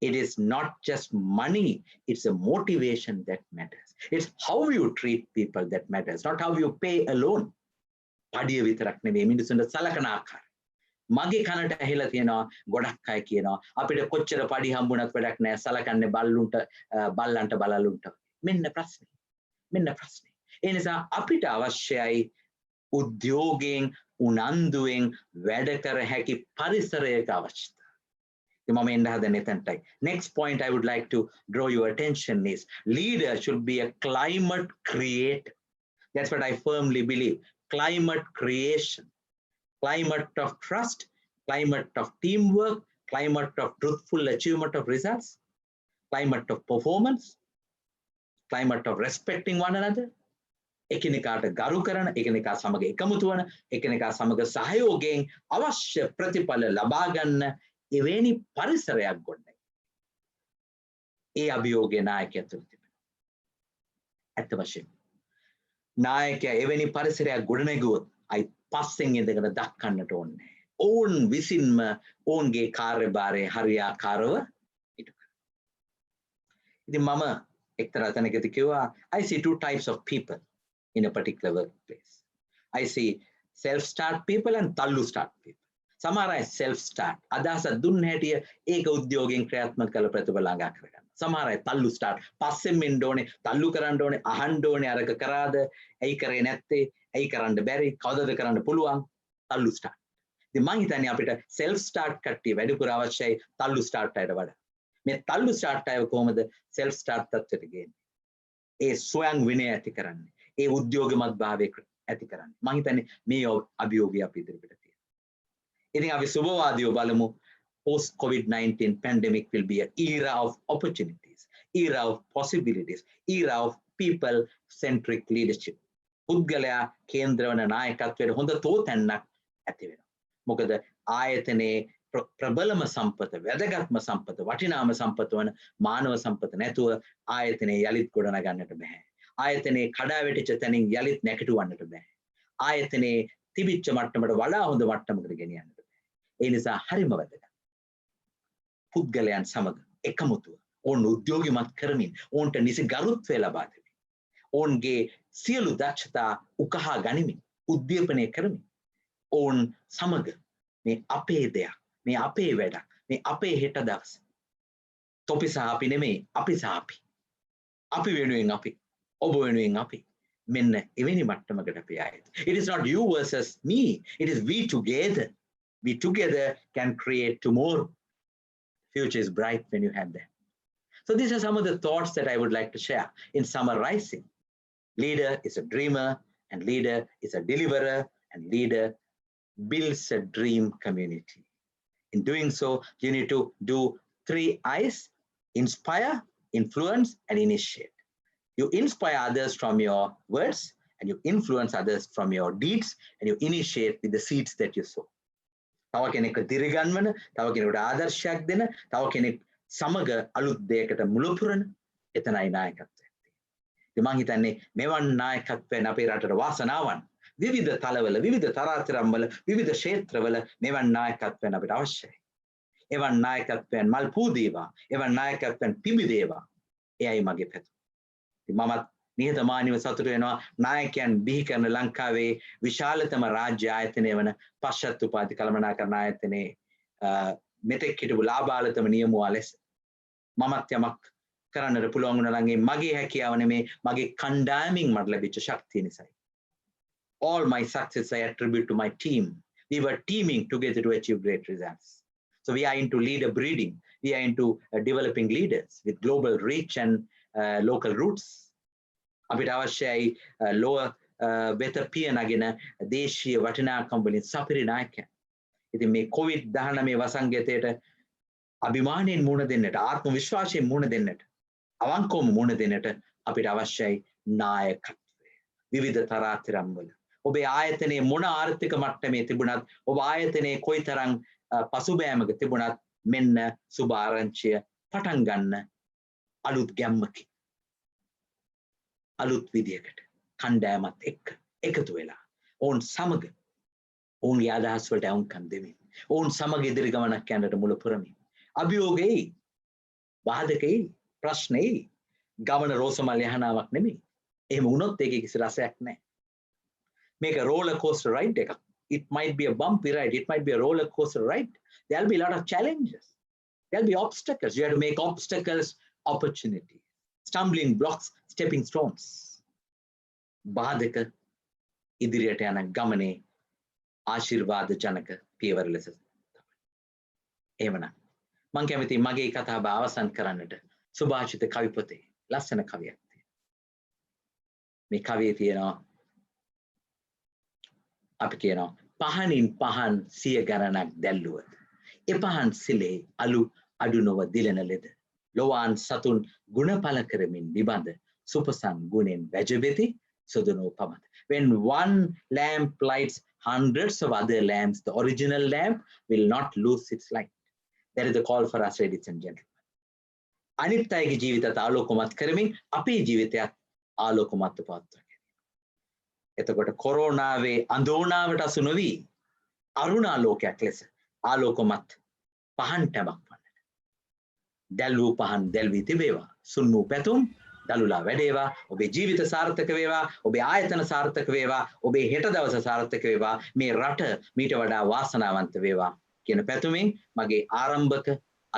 It is not just money, it's a motivation that matters. It's how you treat people that matters, not how you pay alone. පඩිය විතරක් නෙවෙයි මිනිසුන්ට සලකන ආකාරය. මගේ කනට ඇහිලා තියෙනවා ගොඩක් අය කියනවා අපිට කොච්චර පඩි හම්බුණත් වැඩක් නැහැ, සලකන්නේ බල්ලන්ට බලලුන්ට. මෙන්න ප්‍රශ්නේ. ඒ නිසා අපිට අවශ්‍යයි උද්‍යෝගයෙන් උනන්දුවෙන් වැඩ කර හැකි පරිසරයක අවශ්‍යතාවය. Next point I would like to draw your attention is leader should be a climate creator. That's what I firmly believe. Climate creation, climate of trust, climate of teamwork, climate of truthful achievement of results, climate of performance, climate of respecting one another. එකිනෙකාට ගරු කරන, එකිනෙකා සමග එකමුතු වන, එකිනෙකා සමග සහයෝගයෙන් අවශ්‍ය ප්‍රතිඵල ලබා ගන්න එවැනි පරිසරයක් ගොඩනැගීම. ඒ අභියෝගය නායකයා තුළ තිබෙනවා. ඇත්ත වශයෙන්ම නායකයා එවැනි පරිසරයක් ගොඩනැගුවොත් අයි පස්සෙන් ඉඳගෙන දක්කන්නට ඕනේ නැහැ. ඔවුන් විසින්ම ඔවුන්ගේ කාර්යභාරය හරියාකාරව ඉටු කරනවා. ඉතින් මම එක්තරා තැනකදී කිව්වා I see two types of people in a particular workplace. I see self-start people and tallu-start people. සමහර අය self-start අදහස දුන්න හැටිය ඒක උද්‍යෝගයෙන් ක්‍රියාත්මක කළ ප්‍රතිඵල ළඟා කරගන්න. සමහර අය tallu-start පස්සෙන් මෙන්න ඕනේ, තල්ලු කරන්න ඕනේ, අහන්න ඕනේ අරක කරාද, ඇයි කරේ නැත්තේ, ඇයි කරන්න බැරි, කවදද කරන්න පුළුවන්, tallu-start. ඉතින් මම හිතන්නේ අපිට self-start කට්ටිය වැඩිපුර අවශ්‍යයි tallu-start අයට වඩා. මේ tallu-start අය කොහොමද self-start තත්ත්වයට ගේන්නේ? ඒ ස්වයං විනය ඇති කරන්නේ, ඒ උද්‍යෝගමත් භාවය ඇති කරන්නේ. මම හිතන්නේ මේ අභියෝගය අපි ඉදිරියට තියෙනවා. ඉතින් අපි සුබවාදීව බලමු. Post COVID-19 pandemic will be an era of opportunities, era of possibilities, era of people-centric leadership. පුද්ගලයා කේන්ද්‍ර වන නායකත්වයට හොඳ තෝතැන්නක් ඇති වෙනවා. මොකද ආයතනයේ ප්‍රබලම සම්පත, වැදගත්ම සම්පත, වටිනාම සම්පත වන මානව සම්පත නැතුව ආයතනයේ යලිත් ගොඩනගන්නට බෑ. ආයතනයේ කඩා වැටිච්ච තැනින් යලිත් නැගිටවන්නට බෑ. ආයතනයේ තිබිච්ච මට්ටමට වඩා හොඳ මට්ටමකට ගෙනියන්නට බෑ. ඒ නිසා හරිම වැදගත්. පුද්ගලයන් සමග එකමුතුව ඔවුන් උද්‍යෝගිමත් කරමින් ඔවුන්ට නිසි ගරුත්වය ලබා දෙමින් ඔවුන්ගේ සියලු දක්ෂතා උකහා ගනිමින් උද්දීපනය කරමින් ඔවුන් සමග මේ අපේ දෙයක්, මේ අපේ වැඩක්, මේ අපේ හෙට දවස තොපි සහ අපි නෙමෙයි, අපි සහ අපි වෙනුවෙන් අපි, ඔබ වෙනුවෙන් අපි, මෙන්න එවැනි මට්ටමකට අපි ආයෙත්. It is not you versus me, it is we together. We together can create tomorrow. Future is bright when you have that. So these are some of the thoughts that I would like to share in summarizing. Leader is a dreamer, and leader is a deliverer, and leader builds a dream community. In doing so, you need to do 3 I's: inspire, influence, and initiate. You inspire others from your words, and you influence others from your deeds, and you initiate with the seeds that you sow. තව කෙනෙක් දිරිගන්වන, තව කෙනෙකුට ආදර්ශයක් දෙන, තව කෙනෙක් සමග අලුත් දෙයකට මුල පුරන, එතනයි නායකත්වය. ඉතින් මම හිතන්නේ මෙවන් නායකත්වයෙන් අපේ රටට වාසනාවන් විවිධ තලවල, විවිධ තරාතිරම්වල, විවිධ ක්ෂේත්‍රවල මෙවන් නායකත්වයෙන් අපිට අවශ්‍යයි. එවන් නායකත්වයෙන් මල් පූදේවා, එවන් නායකත්වයෙන් පිබිදේවා. එයයි මගේ පැතුම. ඉතින් මමත් නිහතමානීව සතුටු වෙනවා නායකයන් බිහි කරන ලංකාවේ විශාලතම රාජ්‍ය ආයතනය වන පශ්චාත් උපාධි කළමනාකරණ ආයතනයේ මෙතෙක් හිටපු ලාභාලතම නියමුවා ලෙස මමත් යමක් කරන්නට පුළුවන් වුණා නම් මගේ හැකියාව නෙමේ මගේ කණ්ඩායමින් මට ලැබිච්ච ශක්තිය නිසායි. All my success I attribute to my team. We were teaming together to achieve great results. So we are into leader breeding. We are into developing leaders with global reach and local roots. අපිට අවශ්‍යයි ලෝව වෙත පිය නගෙන දේශීය වටිනාකම් වලින් සපිරි නායකයන්. ඉතින් මේ COVID-19 වසංගතයට අභිමානයෙන් මුහුණ දෙන්නට, ආත්ම විශ්වාසයෙන් මුහුණ දෙන්නට, අවංකවම මුහුණ දෙන්නට අපිට අවශ්‍යයි නායකත්වය. විවිධ තරාතිරම් වල ඔබේ ආයතනයේ මොන ආර්ථික මට්ටමේ තිබුණත්, ඔබ ආයතනයේ කොයිතරම් පසුබෑමක තිබුණත් මෙන්න සුබ ආරංචිය පටන් ගන්න අලුත් ගැම්මකින්. අලුත් විදියකට කණ්ඩායමත් එක්ක එකතු වෙලා ඔවුන් සමග ඔවුන්ගේ අදහස් වලට අවුම්කම් දෙමින් ඔවුන් සමග ඉදිරි ගමනක් යන්නට මුල පුරමින් අභියෝගයි බාධකයි ප්‍රශ්නයි ගමන රෝසමල් යහනාවක් නෙමෙයි. එහෙම වුණොත් ඒකේ කිසි රසයක් නැහැ. මේක roller coaster ride එකක්. It might be a bumpy ride, it might be a roller coaster ride. There'll be a lot of challenges, there'll be obstacles. You have to make obstacles opportunities, stumbling blocks, stepping stones. බාධක ඉදිරියට යන ගමනේ ආශිර්වාද ජනක පියවර ලෙස තමයි. එහෙමනම් මම කැමතියි මගේ කතාව අවසන් කරන්නට සුභාෂිත කවි පොතේ ලස්සන කවියක් තියෙනවා. මේ කවියේ තියෙනවා අපි කියනවා පහනින් පහන් සිය ගණනක් දැල්ලුවද එපහන් සිලේ අලු අඩු නොව දිලන ලෙද ලෝවාන් සතුන් ගුණඵල කරමින් නිබඳ සුපසන් ගුණෙන් වැජබෙති සුදුනෝ පමත. When one lamp lights hundreds of other lamps, the original lamp will not lose its light. That is the call for us, ladies and gentlemen. අනිත් අයගේ ජීවිතات ආලෝකමත් කරමින් අපේ ජීවිතයත් ආලෝකමත් පවත්වා ගැනීම. එතකොට කොරෝනාවේ අඳෝනාවට අසු නොවි අරුණාලෝකයක් ලෙස ආලෝකමත් පහන් ටැමක් වන්නට. දැල්වූ පහන් දැල්වී තිබේවා. සුන් වූ පැතුම් දලුලා වැඩේවා. ඔබේ ජීවිත සාර්ථක වේවා. ඔබේ ආයතන සාර්ථක වේවා. ඔබේ හෙට දවස සාර්ථක වේවා. මේ රට මීට වඩා වාසනාවන්ත වේවා කියන පැතුමින් මගේ ආරම්භක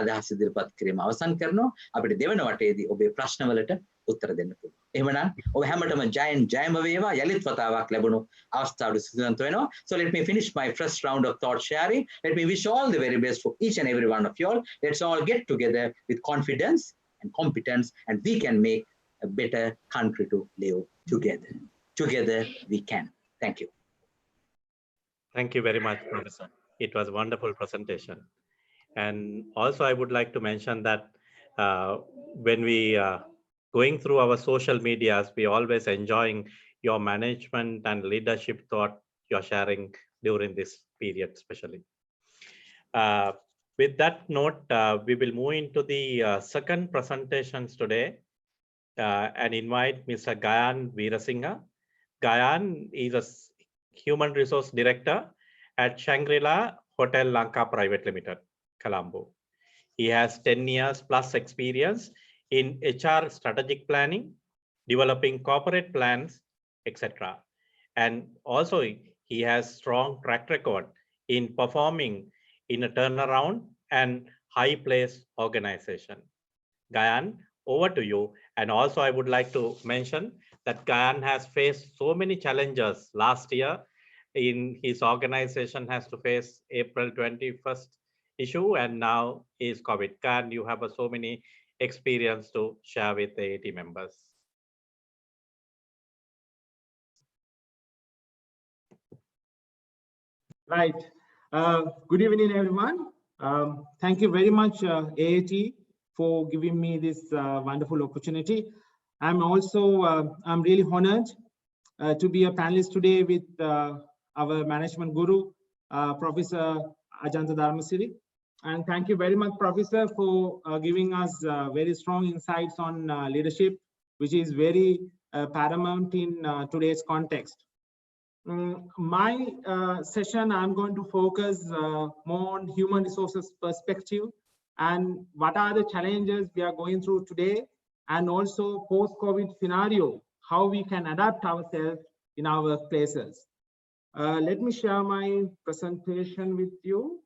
අදහස් ඉදිරිපත් කිරීම අවසන් කරනවා. අපිට දෙවන වටේදී ඔබේ ප්‍රශ්නවලට උත්තර දෙන්න පුළුවන්. එහෙමනම් ඔබ හැමතෙම ජයම වේවා. යලිත් වතාවක් ලැබුණු අවස්ථාවට සුදුසුන්ත වෙනවා. So let me finish my first round of thought sharing. Let me wish all the very best for each and every one of you all. Let's all get together with confidence and competence, and we can make a better country to live together. Together we can. Thank you. Thank you very much, Professor. It was a wonderful presentation. And also I would like to mention that when we going through our social medias, we always enjoying your management and leadership thought you're sharing during this period, especially. With that note, we will move into the second presentations today and invite Mr. Gayan Veerasinghe. Gayan is a Human Resource Director at Shangri-La Hotel Lanka Private Limited, Colombo. He has 10 years plus experience in HR strategic planning, developing corporate plans, etc. And also he has strong track record in performing in a turnaround and high place organization. Gayan, over to you. And also I would like to mention that Gayan has faced so many challenges last year. In his organization has to face April 21st issue, and now is COVID. Gayan, you have so many experience to share with the AAT members. Right. Good evening, everyone. Thank you very much, AAT, for giving me this wonderful opportunity. I'm really honored to be a panelist today with our management guru, Professor Ajanta Dharmasiri. And thank you very much, Professor, for giving us very strong insights on leadership, which is very paramount in today's context. My session, I'm going to focus more on human resources perspective and what are the challenges we are going through today, and also post-COVID scenario, how we can adapt ourselves in our workplaces. Let me share my presentation with you.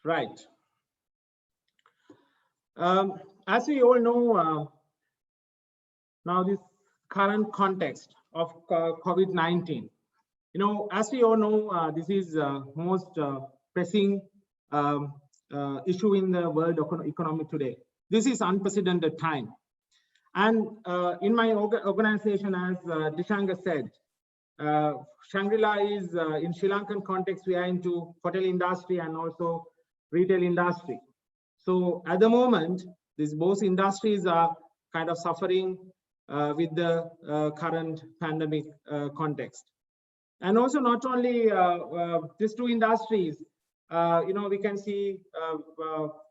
Right. As we all know, now this current context of COVID-19, as we all know, this is most pressing issue in the world economy today. This is unprecedented time. And in my organization, as Dishanga said, Shangri-La is in Sri Lankan context, we are into hotel industry and also retail industry. So at the moment, these both industries are kind of suffering with the current pandemic context. And also not only these two industries, we can see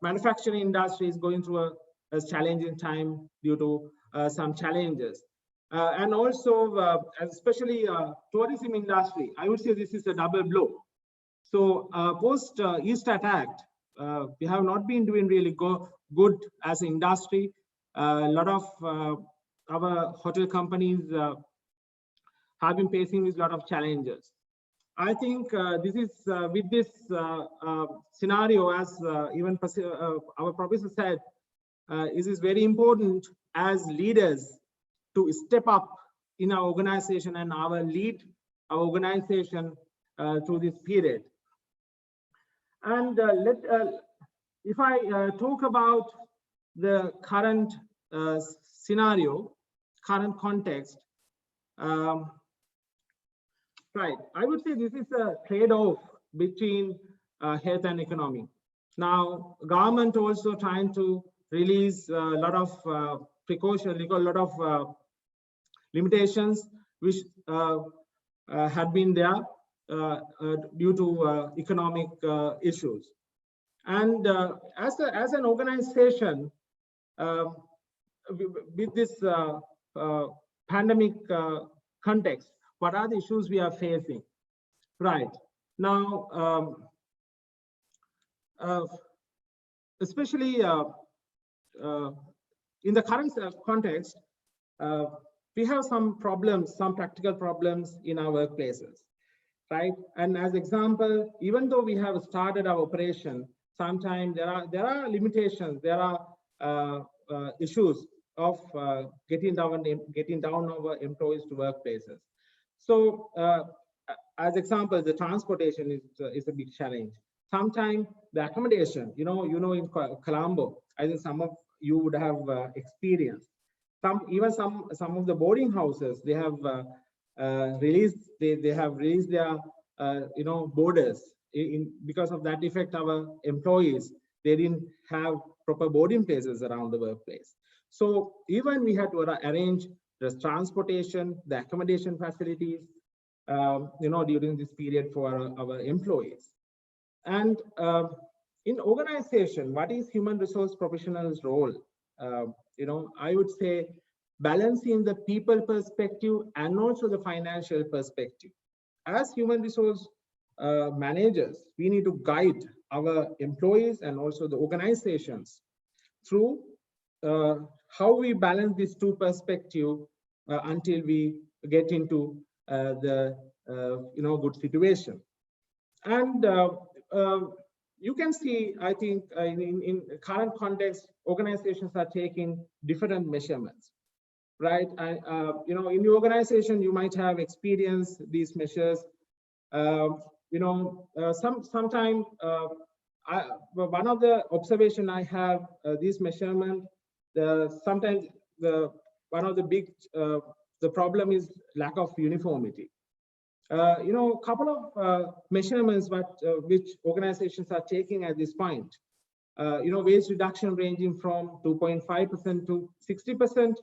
manufacturing industry is going through a challenging time due to some challenges. And also, especially tourism industry, I would say this is a double blow. So post East attack, we have not been doing really good as an industry. A lot of our hotel companies have been facing with a lot of challenges. I think this is with this scenario, as even our professor said, it is very important as leaders to step up in our organization and lead our organization through this period. And if I talk about the current scenario, current context, right, I would say this is a trade-off between health and economy. Now, government also trying to release a lot of precautions, a lot of limitations which had been there due to economic issues. And as an organization, with this pandemic context, what are the issues we are facing? Right now, especially in the current context, we have some problems, some practical problems in our workplaces, right? And as example, even though we have started our operation, sometimes there are limitations, there are issues of getting down our employees to workplaces. So, as example, the transportation is a big challenge. Sometimes the accommodation, in Colombo, I think some of you would have experienced. Some of the boarding houses, they have released their boarders. Because of that effect, our employees, they didn't have proper boarding places around the workplace. So even we had to arrange the transportation, the accommodation facilities, during this period for our employees. And in organization, what is human resource professionals' role? I would say balancing the people perspective and also the financial perspective. As human resource managers, we need to guide our employees and also the organizations through how we balance these two perspectives until we get into the good situation. And you can see, I think, in current context, organizations are taking different measurements, right? And in your organization, you might have experienced these measures. Sometimes one of the observation I have, this measurement, sometimes one of the big the problem is lack of uniformity. Couple of measurements which organizations are taking at this point. wage reduction ranging from 2.5% to 60%,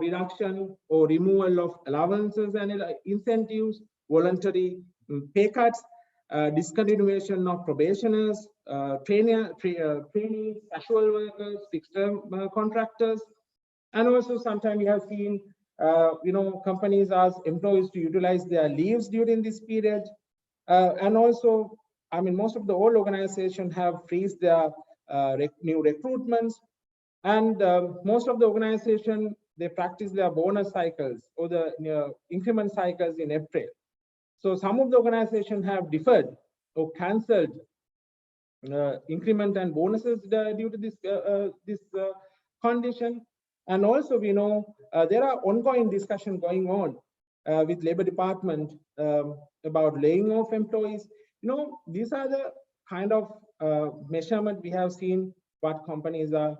reduction or removal of allowances and incentives, voluntary pay cuts, discontinuation of probationers, trainees, casual workers, fixed-term contractors, and also sometimes we have seen, companies ask employees to utilize their leaves during this period, and also, I mean, most of the old organizations have freezed their new recruitments, and most of the organizations, they practice their bonus cycles or the increment cycles in April. So some of the organizations have deferred or cancelled increment and bonuses due to this condition. And also, we know there are ongoing discussions going on with Labor Department about laying off employees. These are the kind of measurement we have seen what companies are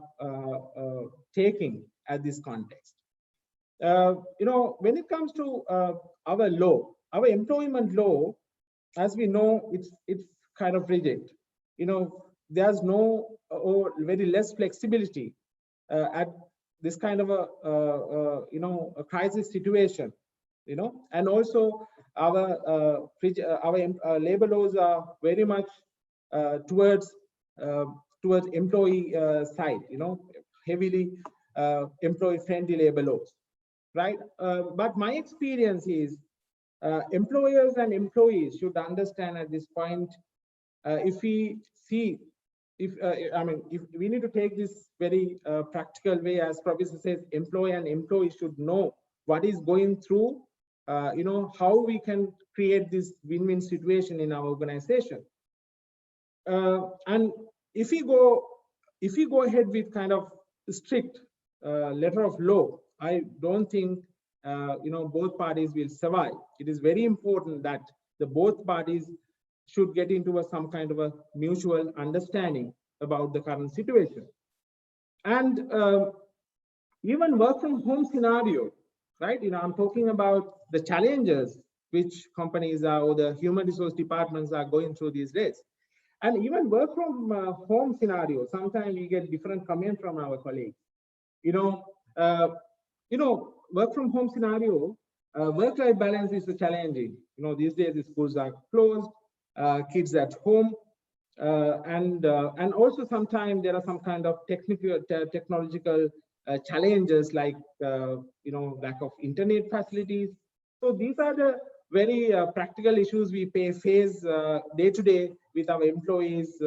taking at this context. When it comes to our law, our employment law, as we know, it's kind of rigid. There's no or very less flexibility at this kind of a crisis situation. And also our labor laws are very much towards employee side. Heavily employee-friendly labor laws, right? But my experience is employers and employees should understand at this point, if we need to take this very practical way, as Professor says, employer and employee should know what is going through, how we can create this win-win situation in our organization. And if we go ahead with kind of strict letter of law, I don't think both parties will survive. It is very important that the both parties should get into some kind of a mutual understanding about the current situation. And even work from home scenario, right? I'm talking about the challenges which companies are or the human resource departments are going through these days. And even work from home scenario, sometimes we get different comments from our colleagues. Work from home scenario, work-life balance is challenging. These days the schools are closed, kids at home, and also sometimes there are some kind of technological challenges like lack of internet facilities. So these are the very practical issues we face day to day with our employees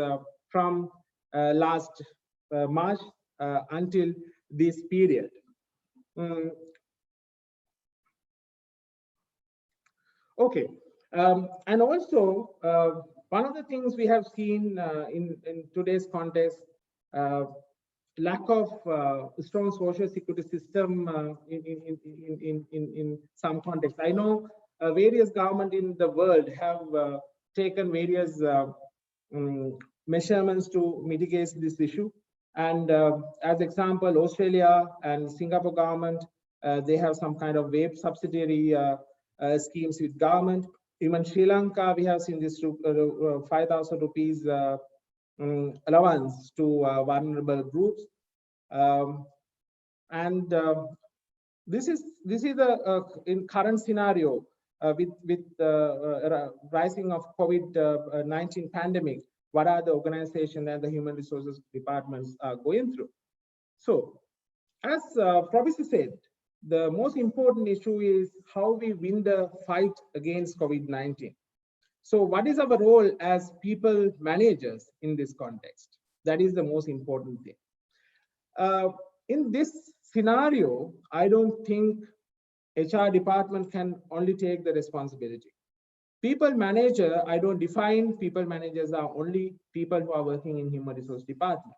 from last March until this period. Okay, and also one of the things we have seen in today's context, lack of strong social security system in some context. I know various governments in the world have taken various measurements to mitigate this issue. And as example, Australia and Singapore government, they have some kind of wage subsidiary schemes with government. Even Sri Lanka, we have seen this 5,000 rupees allowance to vulnerable groups. This is the in current scenario with rising of COVID-19 pandemic. What are the organization and the human resources departments are going through? So, as Professor said, the most important issue is how we win the fight against COVID-19. So what is our role as people managers in this context? That is the most important thing. In this scenario, I don't think HR department can only take the responsibility. People manager, I don't define people managers are only people who are working in human resource department,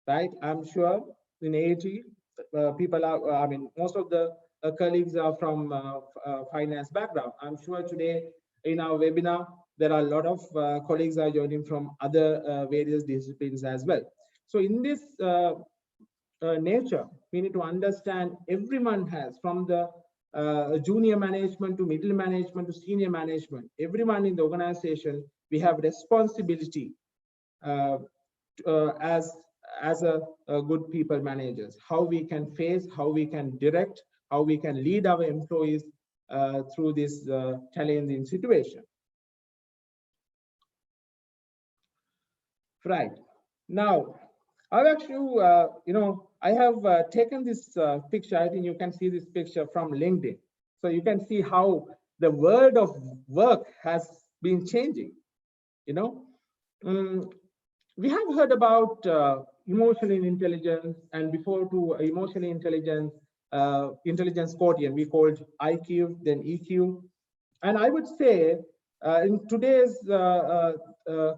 right? I'm sure in AAT, people are, most of the colleagues are from finance background. I'm sure today in our webinar, there are a lot of colleagues are joining from other various disciplines as well. So in this nature, we need to understand everyone has, from the junior management to middle management to senior management, everyone in the organization, we have responsibility as a good people managers, how we can face, how we can direct, how we can lead our employees through this challenging situation. Right. Now, I've actually, I have taken this picture. I think you can see this picture from LinkedIn. So you can see how the world of work has been changing. We have heard about emotional intelligence, and before to emotional intelligence, intelligence quotient, we called IQ, then EQ. And I would say in today's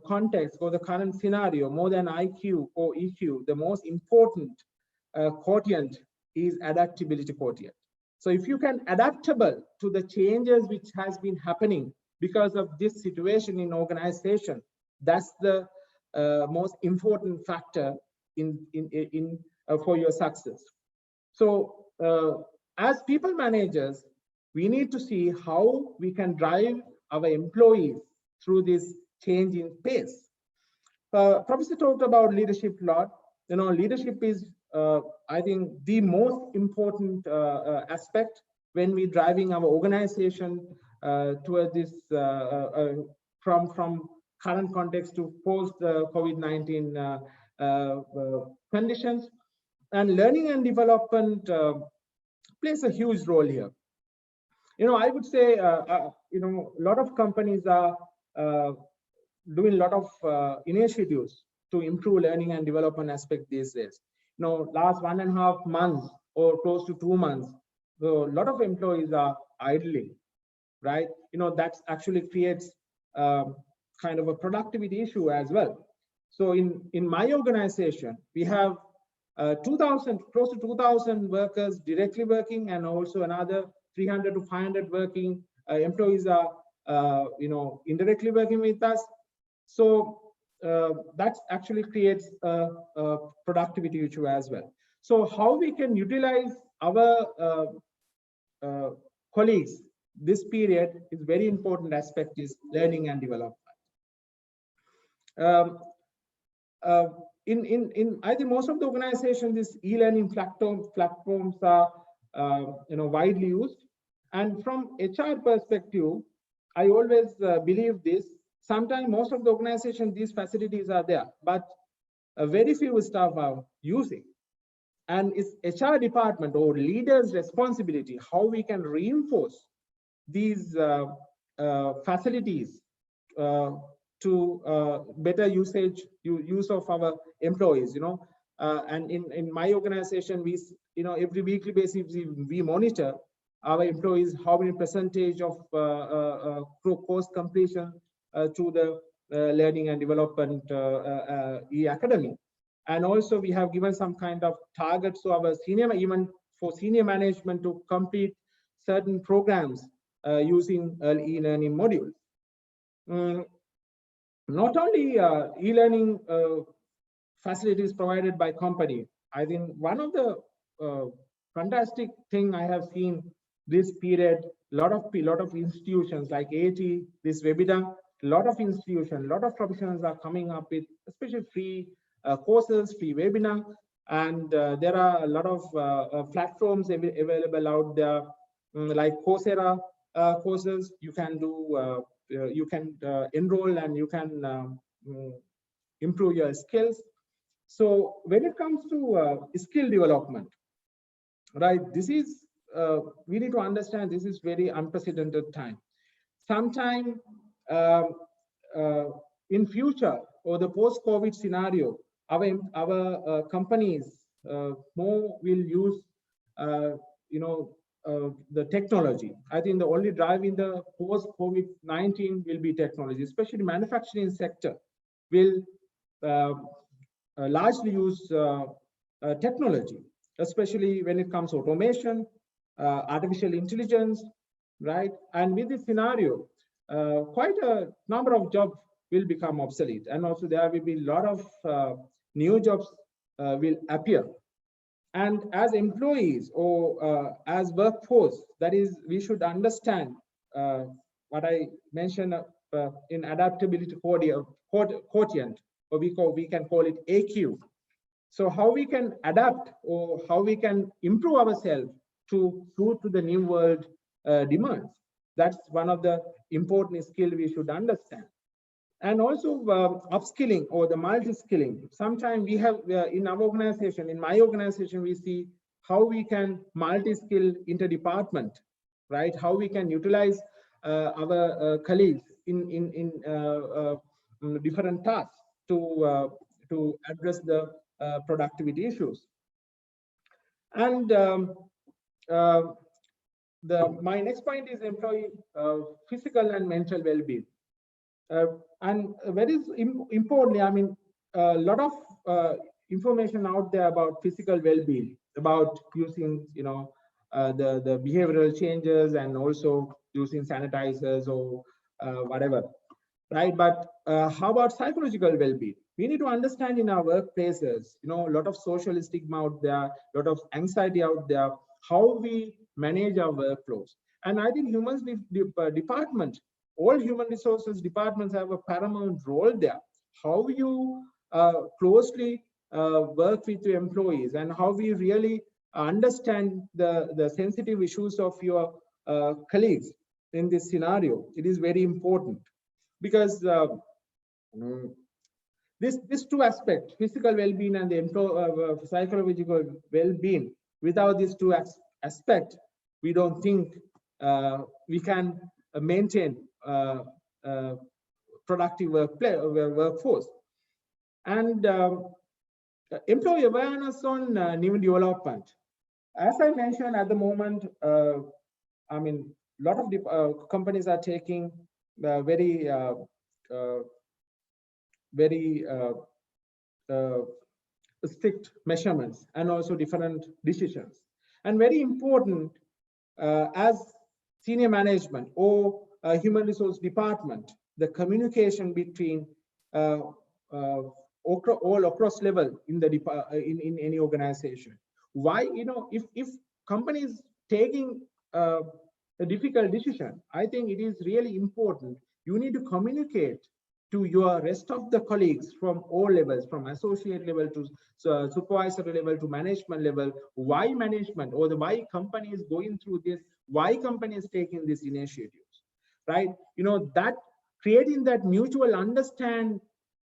context or the current scenario, more than IQ or EQ, the most important quotient is adaptability quotient. So if you can adaptable to the changes which has been happening because of this situation in organization, that's the most important factor for your success. So as people managers, we need to see how we can drive our employees through this change in pace. Professor talked about leadership a lot. Leadership is, I think, the most important aspect when we're driving our organization toward this from current context to post COVID-19 conditions. And learning and development plays a huge role here. I would say, a lot of companies are doing a lot of initiatives to improve learning and development aspect these days. Last 1.5 months or close to 2 months, a lot of employees are idling, right? That actually creates kind of a productivity issue as well. So in my organization, we have close to 2,000 workers directly working, and also another 300 to 500 working employees are, indirectly working with us. So that actually creates a productivity issue as well. So how we can utilize our colleagues this period is very important aspect is learning and development. I think most of the organizations, this e-learning platforms are widely used. And from HR perspective, I always believe this. Sometimes most of the organization, these facilities are there, but very few staff are using. And it's HR department or leaders' responsibility how we can reinforce these facilities to better use of our employees. And in my organization, we every weekly basis we monitor our employees, how many percentage of course completion to the learning and development e-academy. And also we have given some kind of targets to our even for senior management to complete certain programs using e-learning modules. Not only e-learning facilities provided by company, I think one of the fantastic thing I have seen this period, lot of institutions like AAT, this webinar, lot of institutions, lot of professionals are coming up with especially free courses, free webinar, and there are a lot of platforms available out there, like Coursera courses. You can do, you can enroll and you can improve your skills. So when it comes to skill development, right, this is we need to understand this is very unprecedented time. Sometime in future or the post-COVID scenario, our companies more will use the technology. I think the only drive in the post-COVID-19 will be technology, especially manufacturing sector will largely use technology, especially when it comes to automation, artificial intelligence, right? And with this scenario, quite a number of jobs will become obsolete, and also there will be a lot of new jobs will appear. And as employees or as workforce, that is, we should understand what I mentioned in adaptability quotient. or we can call it AQ. So how we can adapt or how we can improve ourselves to suit to the new world demands. That's one of the important skills we should understand. And also upskilling or the multi-skilling. Sometimes we have in our organization, in my organization, we see how we can multi-skill inter-department, right? How we can utilize our colleagues in different tasks to address the productivity issues. And my next point is employee physical and mental well-being. And very importantly, I mean, a lot of information out there about physical well-being, about using, you know, the behavioral changes and also using sanitizers or whatever, right? But how about psychological well-being? We need to understand in our workplaces, you know, a lot of social stigma out there, a lot of anxiety out there, how we manage our workflows. And I think humans department, all human resources departments have a paramount role there. How you closely work with your employees and how we really understand the sensitive issues of your colleagues in this scenario. It is very important because these two aspects, physical well-being and the psychological well-being, without these two aspects, we don't think we can maintain productive workforce. And employee awareness on new development. As I mentioned at the moment, I mean, a lot of the companies are taking very strict measurements and also different decisions. And very important, as senior management or human resource department, the communication between all across level in the in any organization. Why, you know, if companies taking a difficult decision, I think it is really important. You need to communicate to your rest of the colleagues from all levels, from associate level to supervisory level to management level, why management or the why company is going through this, why company is taking these initiatives, right? You know, that creating that mutual understand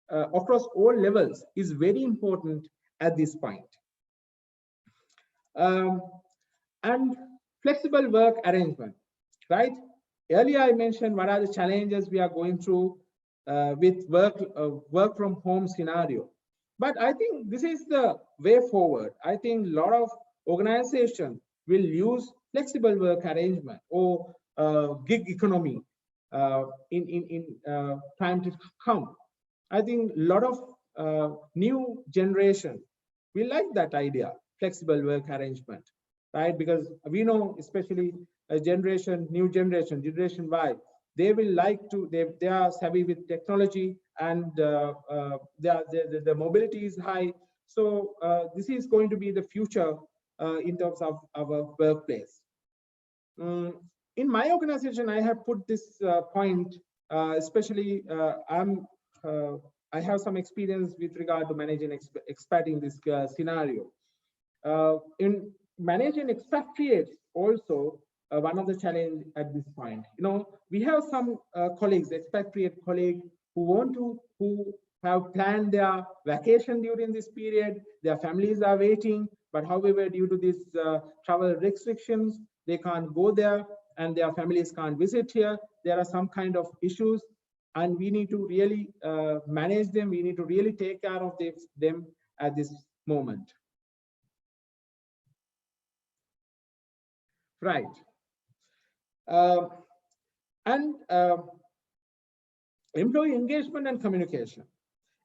across all levels is very important at this point. And flexible work arrangement, right? Earlier I mentioned what are the challenges we are going through with work from home scenario. But I think this is the way forward. I think a lot of organizations will use flexible work arrangement or gig economy in time to come. I think a lot of new generation will like that idea, flexible work arrangement, right? Because we know, especially a generation, new generation, Generation Y, they will like to, they are savvy with technology and the mobility is high. So this is going to be the future in terms of our workplace. In my organization, I have put this point, especially I have some experience with regard to managing expat in this scenario. In managing expatriates also, one of the challenge at this point. You know, we have some colleagues, expatriate colleagues who have planned their vacation during this period. Their families are waiting, but however, due to these travel restrictions, they can't go there and their families can't visit here. There are some kind of issues and we need to really manage them. We need to really take care of them at this moment. Right. And employee engagement and communication.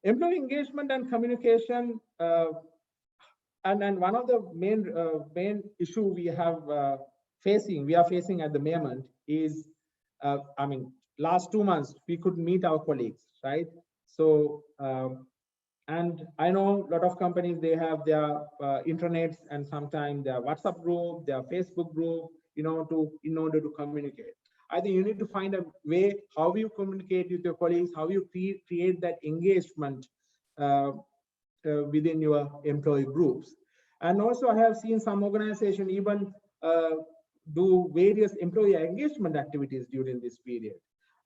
Employee engagement and communication, and one of the main issue we are facing at the moment is, I mean, last 2 months we couldn't meet our colleagues, right? So, and I know a lot of companies, they have their intranets and sometimes their WhatsApp group, their Facebook group, in order to communicate. I think you need to find a way how you communicate with your colleagues, how you create that engagement within your employee groups. And also I have seen some organization even do various employee engagement activities during this period.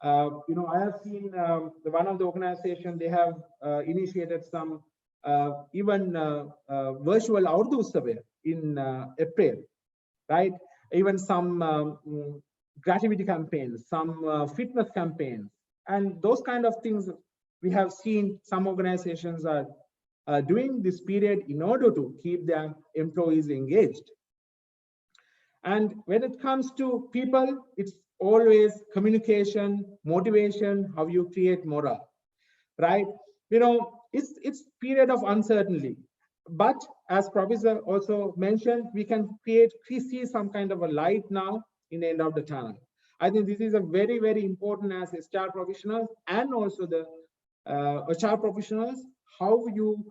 I have seen one of the organization, they have initiated some even virtual Urdu survey in April, right? Even some gratitude campaigns, some fitness campaigns, and those kind of things we have seen some organizations are doing this period in order to keep their employees engaged. And when it comes to people, it's always communication, motivation, how you create morale, right? It's period of uncertainty, but as Professor also mentioned, we can see some kind of a light now in the end of the tunnel. I think this is a very, very important as HR professionals and also the HR professionals, how you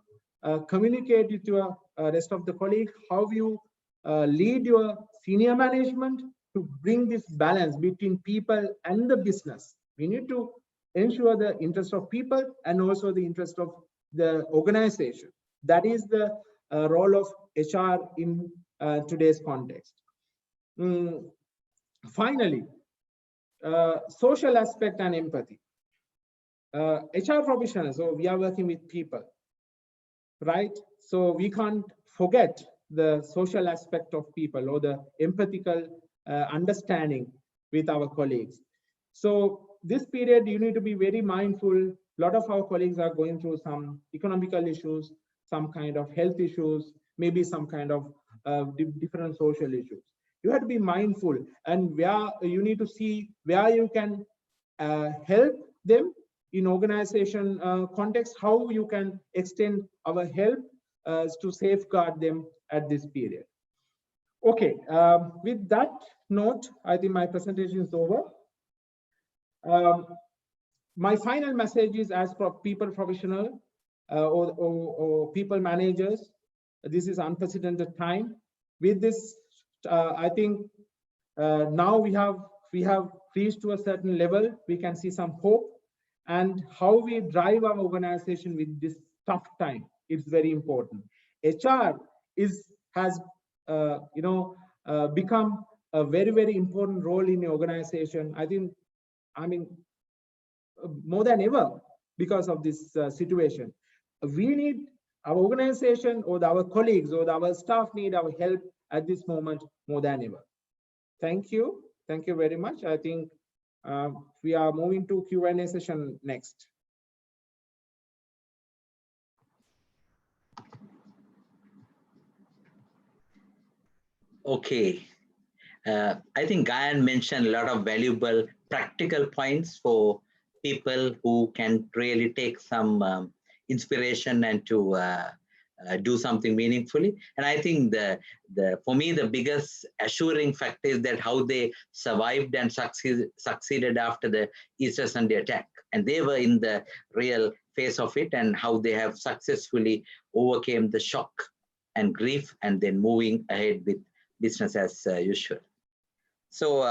communicate with your rest of the colleagues, how you lead your senior management to bring this balance between people and the business. We need to ensure the interest of people and also the interest of the organization. That is the role of HR in today's context. Finally, social aspect and empathy. HR professionals, so we are working with people, right? So we can't forget the social aspect of people or the empathical understanding with our colleagues. So this period, you need to be very mindful. A lot of our colleagues are going through some economical issues, some kind of health issues, maybe some kind of different social issues. You have to be mindful, and where you need to see where you can help them in organization context, how you can extend our help to safeguard them at this period. Okay, with that note, I think my presentation is over. My final message is, as for people professional or people managers, this is unprecedented time. With this, I think now we have reached to a certain level. We can see some hope, and how we drive our organization with this tough time, it's very important. HR has become a very, very important role in the organization. I mean, more than ever because of this situation. We need our organization or our colleagues or our staff need our help at this moment more than ever. Thank you. Thank you very much. I think we are moving to Q&A session next. Okay. I think Gayan mentioned a lot of valuable practical points for people who can really take some inspiration and to do something meaningfully. And I think for me, the biggest assuring factor is that how they survived and succeeded after the Easter Sunday attack. And they were in the real face of it, and how they have successfully overcame the shock and grief and then moving ahead with business as usual. So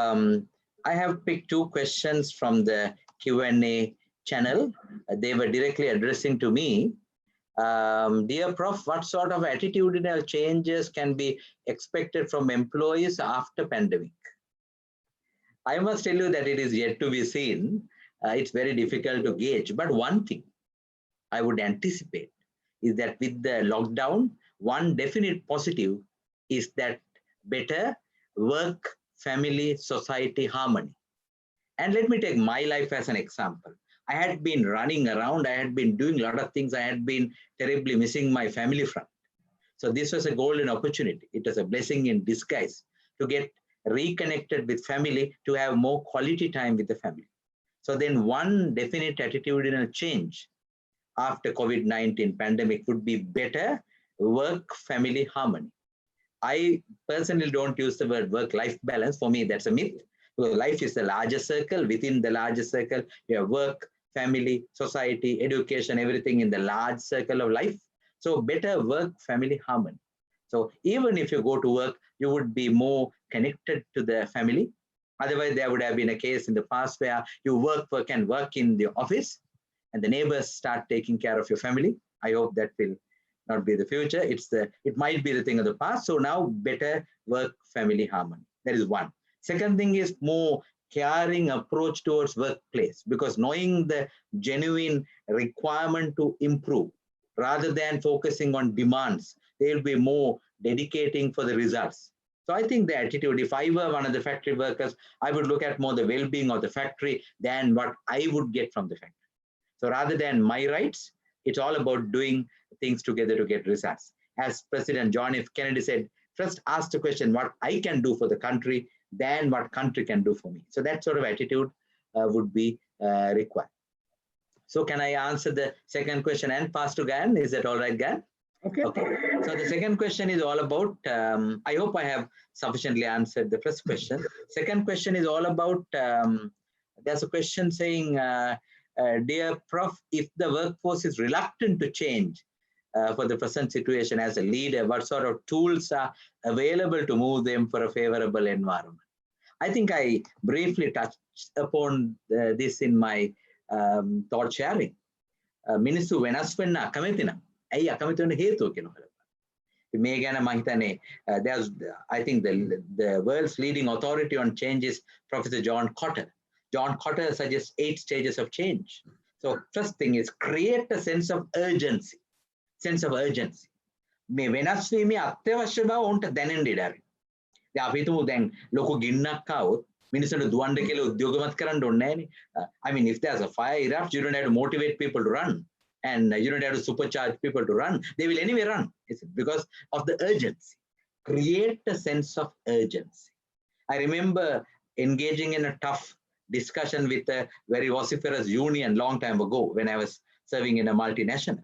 I have picked two questions from the Q&A channel. They were directly addressing to me. Dear Prof, what sort of attitudinal changes can be expected from employees after pandemic? I must tell you that it is yet to be seen. It's very difficult to gauge. But one thing I would anticipate is that with the lockdown, one definite positive is that better work, family, society harmony. And let me take my life as an example. I had been running around, I had been doing a lot of things, I had been terribly missing my family front. So this was a golden opportunity. It was a blessing in disguise to get reconnected with family, to have more quality time with the family. So then one definite attitudinal change after COVID-19 pandemic would be better work-family harmony. I personally don't use the word work-life balance. For me, that's a myth. Because life is the larger circle. Within the larger circle, you have work, family, society, education, everything in the large circle of life. So better work-family harmony. So even if you go to work, you would be more connected to the family. Otherwise, there would have been a case in the past where you work in the office and the neighbors start taking care of your family. I hope that will not be the future. It might be the thing of the past. So now better work-family harmony. That is one. Second thing is more caring approach towards workplace, because knowing the genuine requirement to improve rather than focusing on demands, they'll be more dedicating for the results. So I think the attitude, if I were one of the factory workers, I would look at more the well-being of the factory than what I would get from the factory. So rather than my rights, it's all about doing things together to get results. As President John F. Kennedy said, first ask the question, what I can do for the country, than what country can do for me. So that sort of attitude would be required. So can I answer the second question and pass to Gan? Is that all right, Gan? Okay. So the second question is all about, I hope I have sufficiently answered the first question. Second question is all about, there's a question saying, dear Prof, if the workforce is reluctant to change for the present situation as a leader, what sort of tools are available to move them for a favorable environment? I think I briefly touched upon this in my thought sharing. Ministu වෙනස් වෙන්න අකමැති නම් ඇයි අකමැති වෙන්න හේතුව කියන එක. මේ ගැන මම හිතන්නේ there's I think the world's leading authority on change is Professor John Kotter. John Kotter suggests 8 stages of change. So first thing is create a sense of urgency. Sense of urgency. මේ වෙනස් වීමේ අත්‍යවශ්‍ය බව උන්ට දැනෙන්න ඉඩ ආරයි. දැන් අපි හිතමු දැන් ලොකු ගින්නක් ආවොත් මිනිස්සුන්ට දුවන්න කියලා උද්‍යෝගමත් කරන්න ඕනේ නැහැනේ. I mean, if there's a fire erupts, you don't have to motivate people to run, and you don't have to supercharge people to run. They will anyway run. It's because of the urgency. Create a sense of urgency. I remember engaging in a tough discussion with a very vociferous union long time ago when I was serving in a multinational.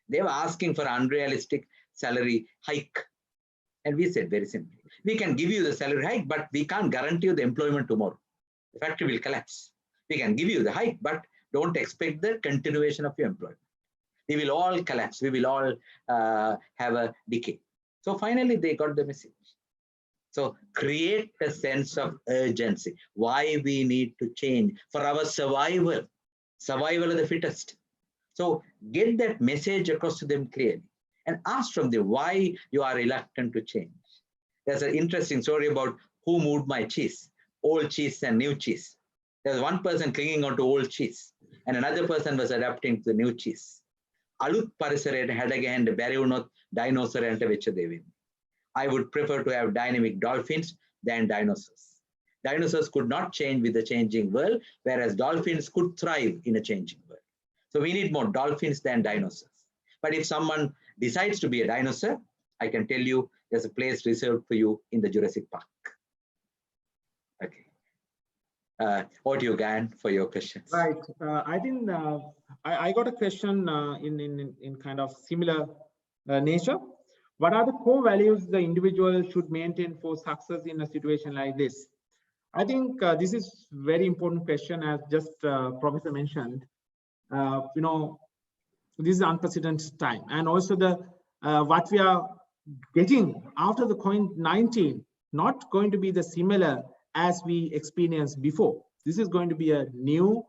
They were asking for unrealistic salary hike. And we said very simply, we can give you the salary hike, but we can't guarantee you the employment tomorrow. The factory will collapse. We can give you the hike, but don't expect the continuation of your employment. We will all collapse. We will all have a decay. So finally, they got the message. So create a sense of urgency. Why we need to change for our survival, survival of the fittest. So get that message across to them clearly and ask from them why you are reluctant to change. There's an interesting story about who moved my cheese, old cheese and new cheese. There's one person clinging on to old cheese and another person was adapting to the new cheese. Alut parisaret hadagahan bari unot dinosaur enta vecha devin. I would prefer to have dynamic dolphins than dinosaurs. Dinosaurs could not change with the changing world, whereas dolphins could thrive in a changing world. So we need more dolphins than dinosaurs. But if someone decides to be a dinosaur, I can tell you there's a place reserved for you in the Jurassic Park. Okay. Over to you, Gan, for your questions. Right. I think I got a question in kind of similar nature. What are the core values the individual should maintain for success in a situation like this? I think this is very important question, as just Professor mentioned. You know, this is unprecedented time, and also the what we are getting after the COVID-19 not going to be the similar as we experienced before. This is going to be a new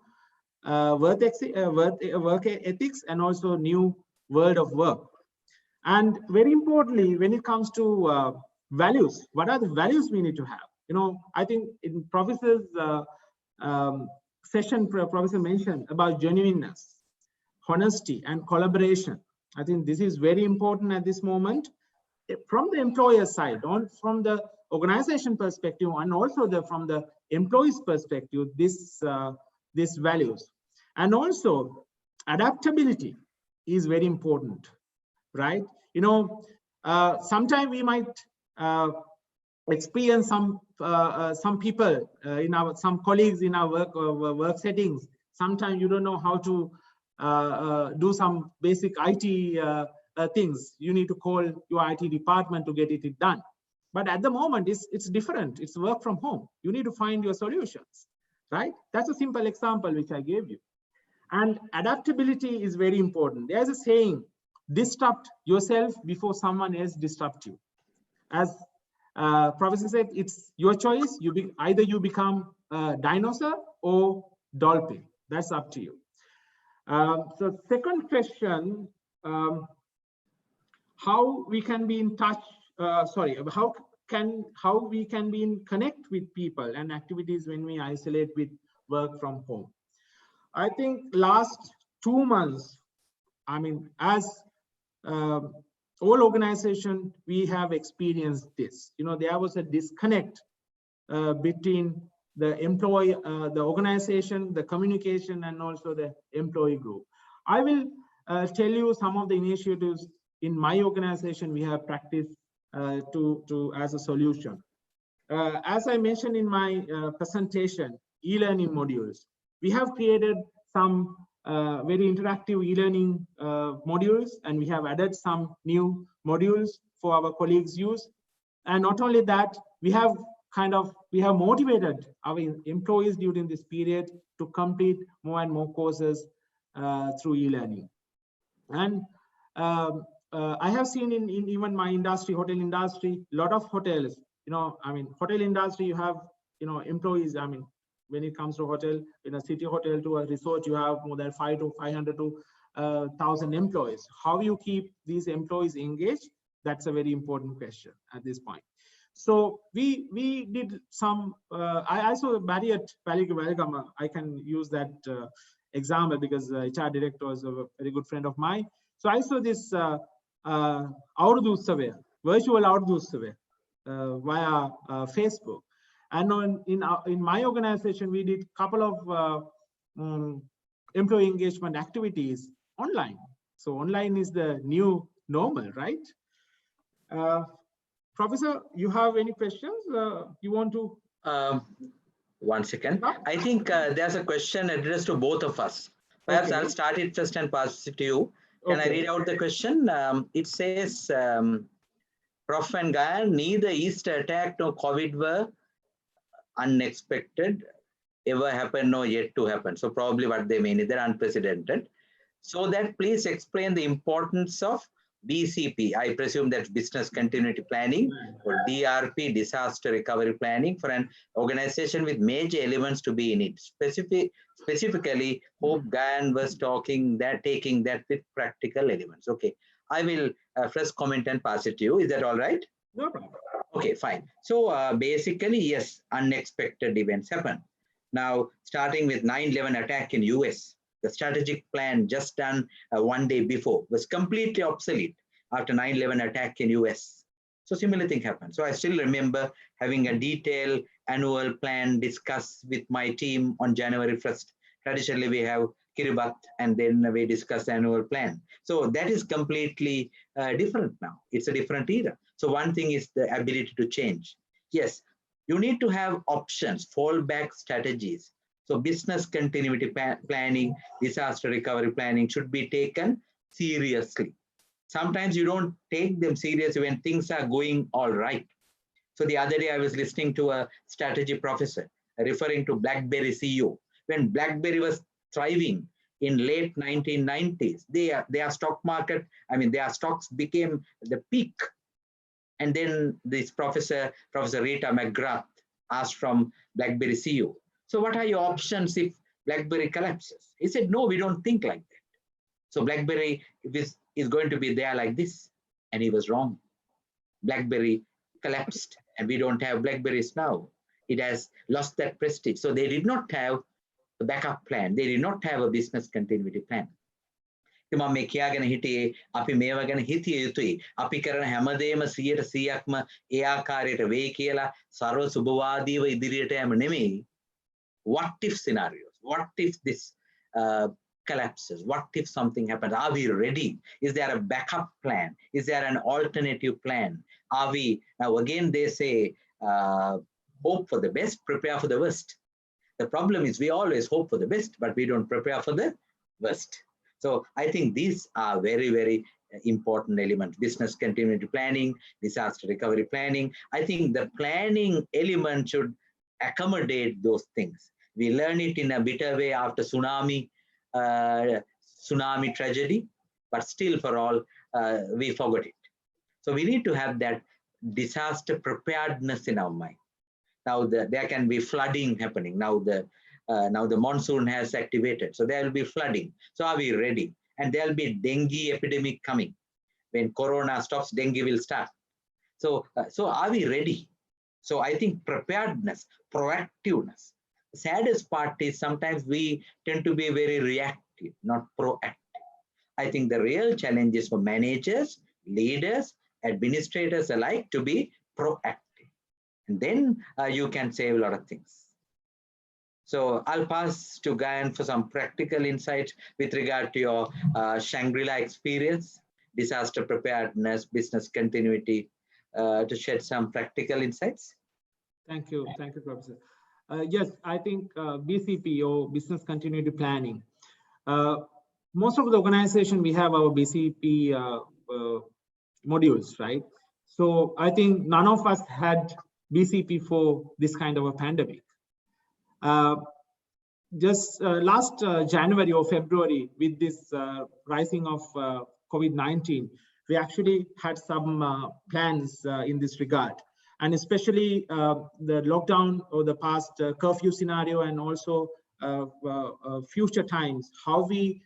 work ethics and also new world of work. And very importantly, when it comes to values, what are the values we need to have? You know, I think in Professor's session, Professor mentioned about genuineness, honesty, and collaboration. I think this is very important at this moment from the employer side, from the organization perspective, and also from the employees perspective, this values. And also adaptability is very important, right? You know, sometimes we might experience some people some colleagues in our work settings. Sometimes you don't know how to do some basic IT things. You need to call your IT department to get it done. But at the moment, it's different. It's work from home. You need to find your solutions, right? That's a simple example which I gave you. And adaptability is very important. There's a saying, disrupt yourself before someone else disrupts you. As Professor said, it's your choice. Either you become a dinosaur or dolphin. That's up to you. So second question how we can be in touch, how we can be in connect with people and activities when we isolate with work from home. I think last 2 months, I mean, as all organization, we have experienced this. You know, there was a disconnect between the employee, the organization, the communication, and also the employee group. I will tell you some of the initiatives in my organization we have practiced as a solution. As I mentioned in my presentation, e-learning modules. We have created some very interactive e-learning modules, and we have added some new modules for our colleagues' use. And not only that, we have motivated our employees during this period to complete more and more courses through e-learning. And I have seen in even my industry, hotel industry, a lot of hotels, you know, I mean, hotel industry, you have, you know, employees, I mean, when it comes to hotel, in a city hotel to a resort, you have more than 500 to 1,000 employees. How you keep these employees engaged? That's a very important question at this point. So we did some, I saw Barry at Welcome. I can use that example because HR director was a very good friend of mine. So I saw this Avrudu virtual Avrudu via Facebook. And in my organization, we did a couple of employee engagement activities online. So online is the new normal, right? Professor, you have any questions you want to? 1 second. I think there's a question addressed to both of us. Perhaps okay. I'll start it first and pass it to you. Can I read out the question? It says, Prof and Gayan, neither Easter attack nor COVID were unexpected, ever happened nor yet to happen. So probably what they mean is they're unprecedented. So that please explain the importance of BCP. I presume that's business continuity planning, or DRP, disaster recovery planning, for an organization with major elements to be in it. Specifically, hope Gayan was taking that with practical elements. Okay, I will first comment and pass it to you. Is that all right? No problem. Okay, fine. So basically, yes, unexpected events happen. Now, starting with 9/11 attack in US, the strategic plan just done 1 day before was completely obsolete after 9/11 attack in US. So similar thing happened. So I still remember having a detailed annual plan discussed with my team on January 1st. Traditionally, we have Kiribat and then we discuss the annual plan. So that is completely different now. It's a different era. So one thing is the ability to change. Yes, you need to have options, fallback strategies. So business continuity planning, disaster recovery planning should be taken seriously. Sometimes you don't take them seriously when things are going all right. So the other day I was listening to a strategy professor referring to BlackBerry CEO. When BlackBerry was thriving in late 1990s, their stock market, I mean, their stocks became the peak. And then this Professor Rita McGrath asked from BlackBerry CEO, so what are your options if BlackBerry collapses? He said, no, we don't think like that. So BlackBerry is going to be there like this. And he was wrong. BlackBerry collapsed and we don't have BlackBerries now. It has lost that prestige. So they did not have a backup plan. They did not have a business continuity plan. මම මේ කියාගෙන හිටියේ අපි මේවා ගැන හිතිය යුතුයි. අපි කරන හැමදේම 100%ක්ම ඒ ආකාරයට වෙයි කියලා ਸਰව සුබවාදීව ඉදිරියට යෑම නෙමෙයි. What if scenarios? What if this collapses? What if something happens? Are we ready? Is there a backup plan? Is there an alternative plan? Are we, now again they say, hope for the best, prepare for the worst. The problem is we always hope for the best, but we don't prepare for the worst. So I think these are very, very important elements. Business continuity planning, disaster recovery planning. I think the planning element should accommodate those things. We learn it in a bitter way after tsunami tragedy, but still for all, we forgot it. So we need to have that disaster preparedness in our mind. Now there can be flooding happening. Now the monsoon has activated, so there will be flooding. So are we ready? and there'll be dengue epidemic coming. When corona stops, dengue will start. So are we ready? So I think preparedness, proactiveness. The saddest part is sometimes we tend to be very reactive, not proactive. I think the real challenge is for managers, leaders, administrators alike to be proactive. And then you can save a lot of things. So I'll pass to Gayan for some practical insights with regard to your Shangri-La experience, disaster preparedness, business continuity, to shed some practical insights. Thank you, Professor. Yes, I think BCP or business continuity planning. Most of the organization, we have our BCP modules, right? So I think none of us had BCP for this kind of a pandemic. Just last January or February, with this rising of COVID-19, we actually had some plans in this regard. And especially the lockdown or the past curfew scenario, and also future times, how we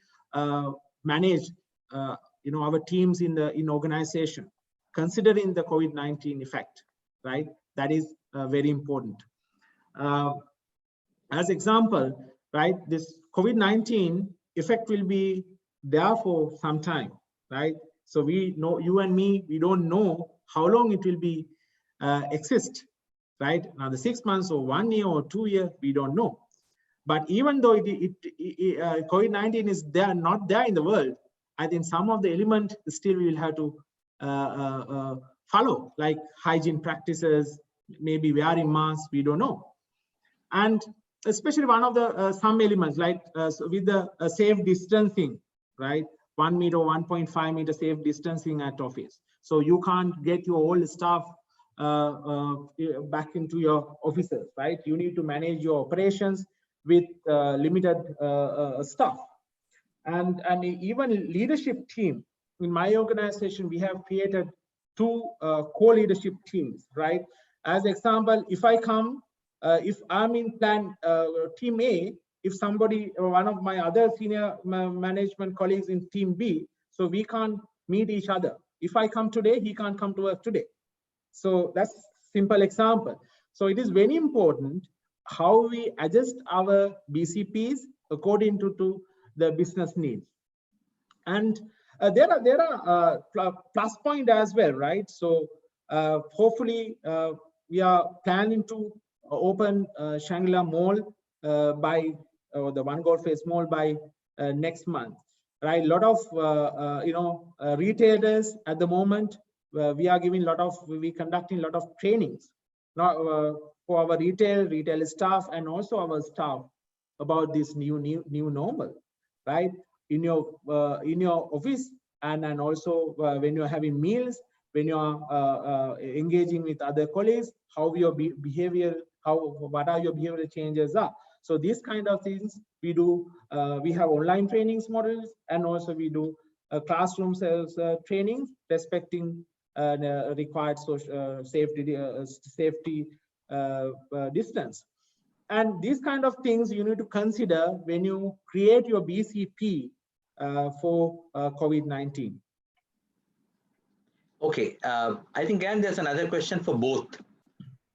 manage our teams in organization, considering the COVID-19 effect, right? That is very important. As example, right, this COVID-19 effect will be there for some time, right? So we know, you and me, we don't know how long it will be exist, right? Now the 6 months or 1 year or 2 years, we don't know. But even though COVID-19 is there, not there in the world, I think some of the elements still we will have to follow, like hygiene practices, maybe wearing masks, we don't know. And especially one of the some elements, like with the safe distancing, right? 1 meter, 1.5 meter safe distancing at office. So you can't get your old staff back into your offices, right? You need to manage your operations with limited staff. And even leadership team. In my organization, we have created 2 co-leadership teams, right? As example, if I come, if I'm in plan team A, if somebody, one of my other senior management colleagues in team B, so we can't meet each other. If I come today, he can't come to work today. So that's simple example. So it is very important how we adjust our BCPs according to the business needs. And there are plus point as well, right? So hopefully we are planning to open Shangri-La Mall by the One Gold Face Mall by next month, right? A lot of retailers at the moment. We are conducting a lot of trainings for our retail staff and also our staff about this new normal, right? In your office and also when you're having meals, when you are engaging with other colleagues, how your behavior, what are your behavioral changes are. So these kind of things we do. We have online trainings models, and also we do classroom trainings respecting required social safety distance. And these kind of things you need to consider when you create your BCP for COVID-19. Okay, I think again there's another question for both.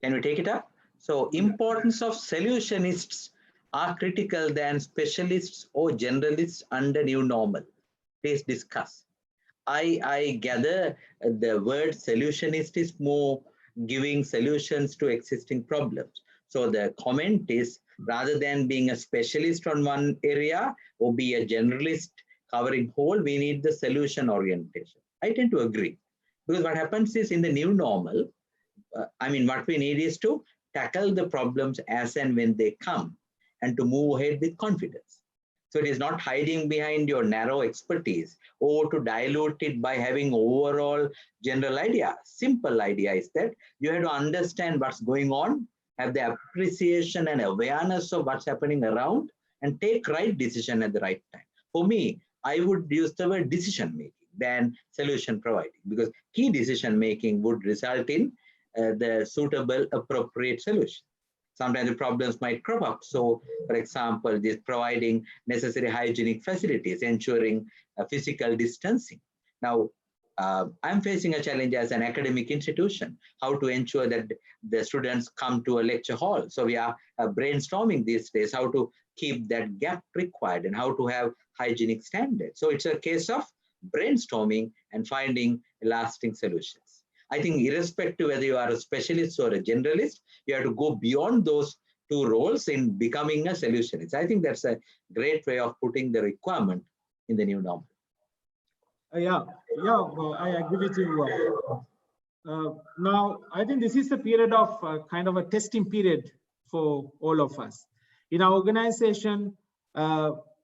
Can we take it up? So importance of solutionists are critical than specialists or generalists under new normal. Please discuss. I gather the word solutionist is more giving solutions to existing problems. So the comment is, rather than being a specialist on one area or be a generalist covering whole, we need the solution orientation. I tend to agree, because what happens is in the new normal, what we need is to tackle the problems as and when they come and to move ahead with confidence. So it is not hiding behind your narrow expertise or to dilute it by having overall general idea. Simple idea is that you have to understand what's going on, have the appreciation and awareness of what's happening around, and take right decision at the right time. For me, I would use the word decision making than solution providing, because key decision making would result in the suitable, appropriate solution. sometimes the problems might crop up. So, for example, this providing necessary hygienic facilities, ensuring physical distancing. Now, I'm facing a challenge as an academic institution, how to ensure that the students come to a lecture hall. So we are brainstorming these days how to keep that gap required and how to have hygienic standards. So it's a case of brainstorming and finding lasting solutions. I think irrespective whether you are a specialist or a generalist, you have to go beyond those two roles in becoming a solutionist. I think that's a great way of putting the requirement in the new normal. I agree with you. Now, I think this is a period of kind of a testing period for all of us. In our organization,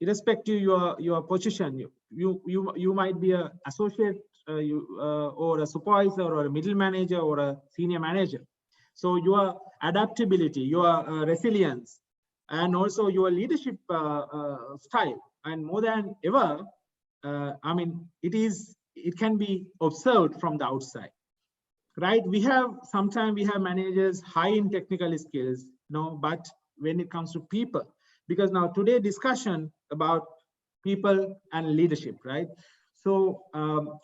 irrespective your position, you might be an associate or a supervisor or a middle manager or a senior manager. So your adaptability, your resilience, and also your leadership style, and more than ever, I mean, it can be observed from the outside, right? Sometimes we have managers high in technical skills, but when it comes to people, because now today discussion about people and leadership, right? So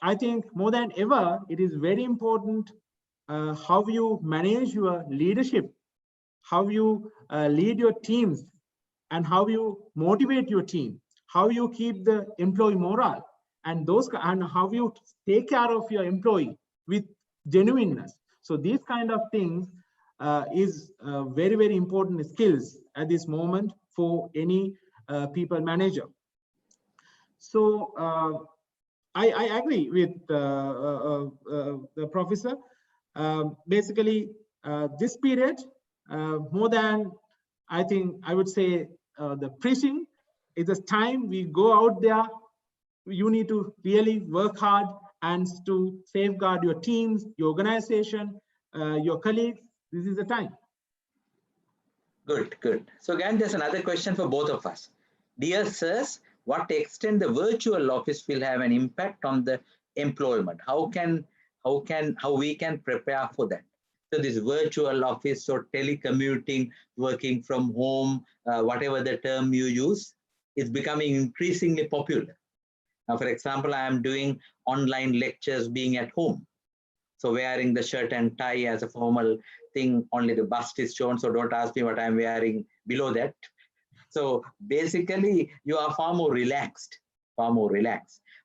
I think more than ever, it is very important how you manage your leadership, how you lead your teams, and how you motivate your team, how you keep the employee morale, and how you take care of your employee with genuineness. So these kind of things is very, very important skills at this moment for any people manager. So I agree with the professor. Basically, this period, more than, I think, I would say the preaching, is a time we go out there. You need to really work hard and to safeguard your teams, your organization, your colleagues. This is the time. Good, good. So again, there's another question for both of us. Dear sirs, what extent the virtual office will have an impact on the employment? How we can prepare for that? So this virtual office or telecommuting, working from home, whatever the term you use, is becoming increasingly popular. Now, for example, I am doing online lectures being at home. So wearing the shirt and tie as a formal thing, only the bust is shown. So don't ask me what I'm wearing below that. So basically, you are far more relaxed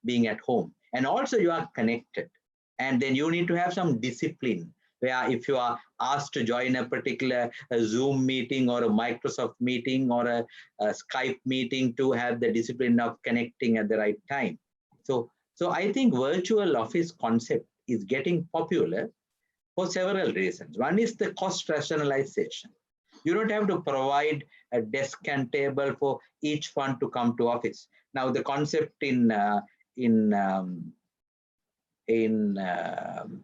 being at home. And also you are connected. And then you need to have some discipline, where if you are asked to join a particular Zoom meeting or a Microsoft meeting or a Skype meeting, to have the discipline of connecting at the right time. So I think virtual office concept is getting popular for several reasons. One is the cost rationalization. You don't have to provide a desk and table for each one to come to office. Now the concept in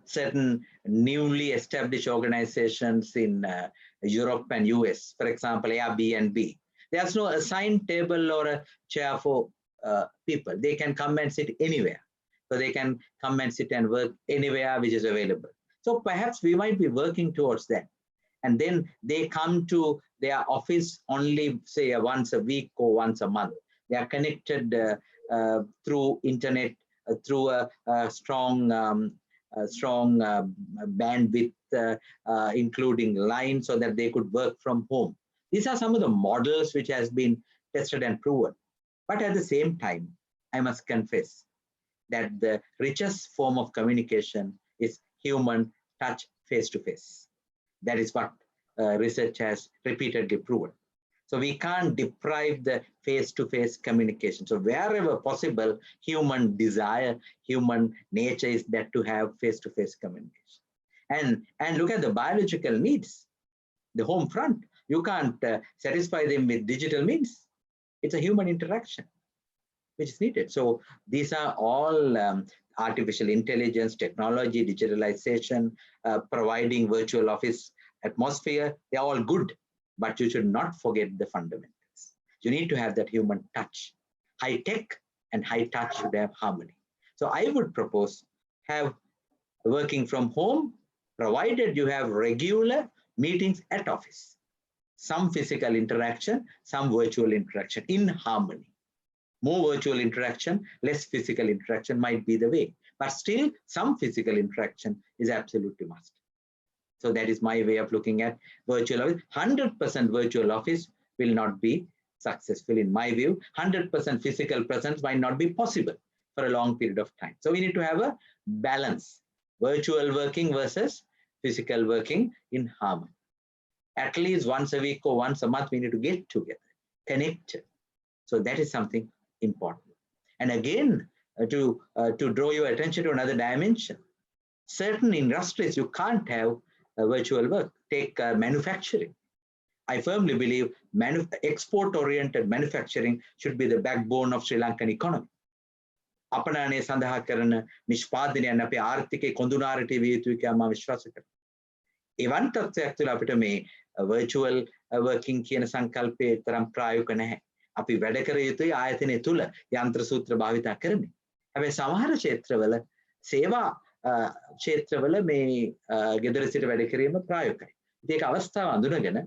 certain newly established organizations in Europe and US, for example, Airbnb, there's no assigned table or a chair for people. They can come and sit anywhere. So they can come and sit and work anywhere which is available. So perhaps we might be working towards that. And then they come to their office only, say, once a week or once a month. They are connected through internet, through a strong bandwidth, including line, so that they could work from home. These are some of the models which has been tested and proven. But at the same time, I must confess that the richest form of communication is human touch, face-to-face. That is what research has repeatedly proven. So we can't deprive the face-to-face communication. So wherever possible, human desire, human nature is that to have face-to-face communication. And look at the biological needs, the home front. You can't satisfy them with digital means. It's a human interaction which is needed. So these are all artificial intelligence, technology, digitalization, providing virtual office atmosphere. They're all good, but you should not forget the fundamentals. You need to have that human touch. High tech and high touch should have harmony. So I would propose have working from home, provided you have regular meetings at office. some physical interaction, some virtual interaction in harmony. More virtual interaction, less physical interaction might be the way, but still some physical interaction is absolutely must. So that is my way of looking at virtual office. 100% virtual office will not be successful in my view. 100% physical presence might not be possible for a long period of time. So we need to have a balance, virtual working versus physical working in harmony. At least once a week or once a month, we need to get together, connected. So that is something important. And again, to draw your attention to another dimension, certain industries you can't have virtual work. Take manufacturing. I firmly believe export-oriented manufacturing should be the backbone of Sri Lankan economy. අපනානේ සඳහා කරන නිෂ්පාදනයන් අපේ ආර්ථිකයේ කොඳුනාරටි විය යුතුයි කියලා මම විශ්වාස කරනවා. එවන් තත්ත්වයක් තුළ අපිට මේ virtual working කියන සංකල්පයේ තරම් ප්‍රායෝගික නැහැ. අපි වැඩ කර යුතුයි ආයතනය තුළ යන්ත්‍ර සූත්‍ර භාවිත කරමින්. හැබැයි සමහර ක්ෂේත්‍රවල සේවා ක්ෂේත්‍රවල මේ ගෙදර සිට වැඩ කිරීම ප්‍රායෝගිකයි. ඒක අවස්ථාව අඳුනගෙන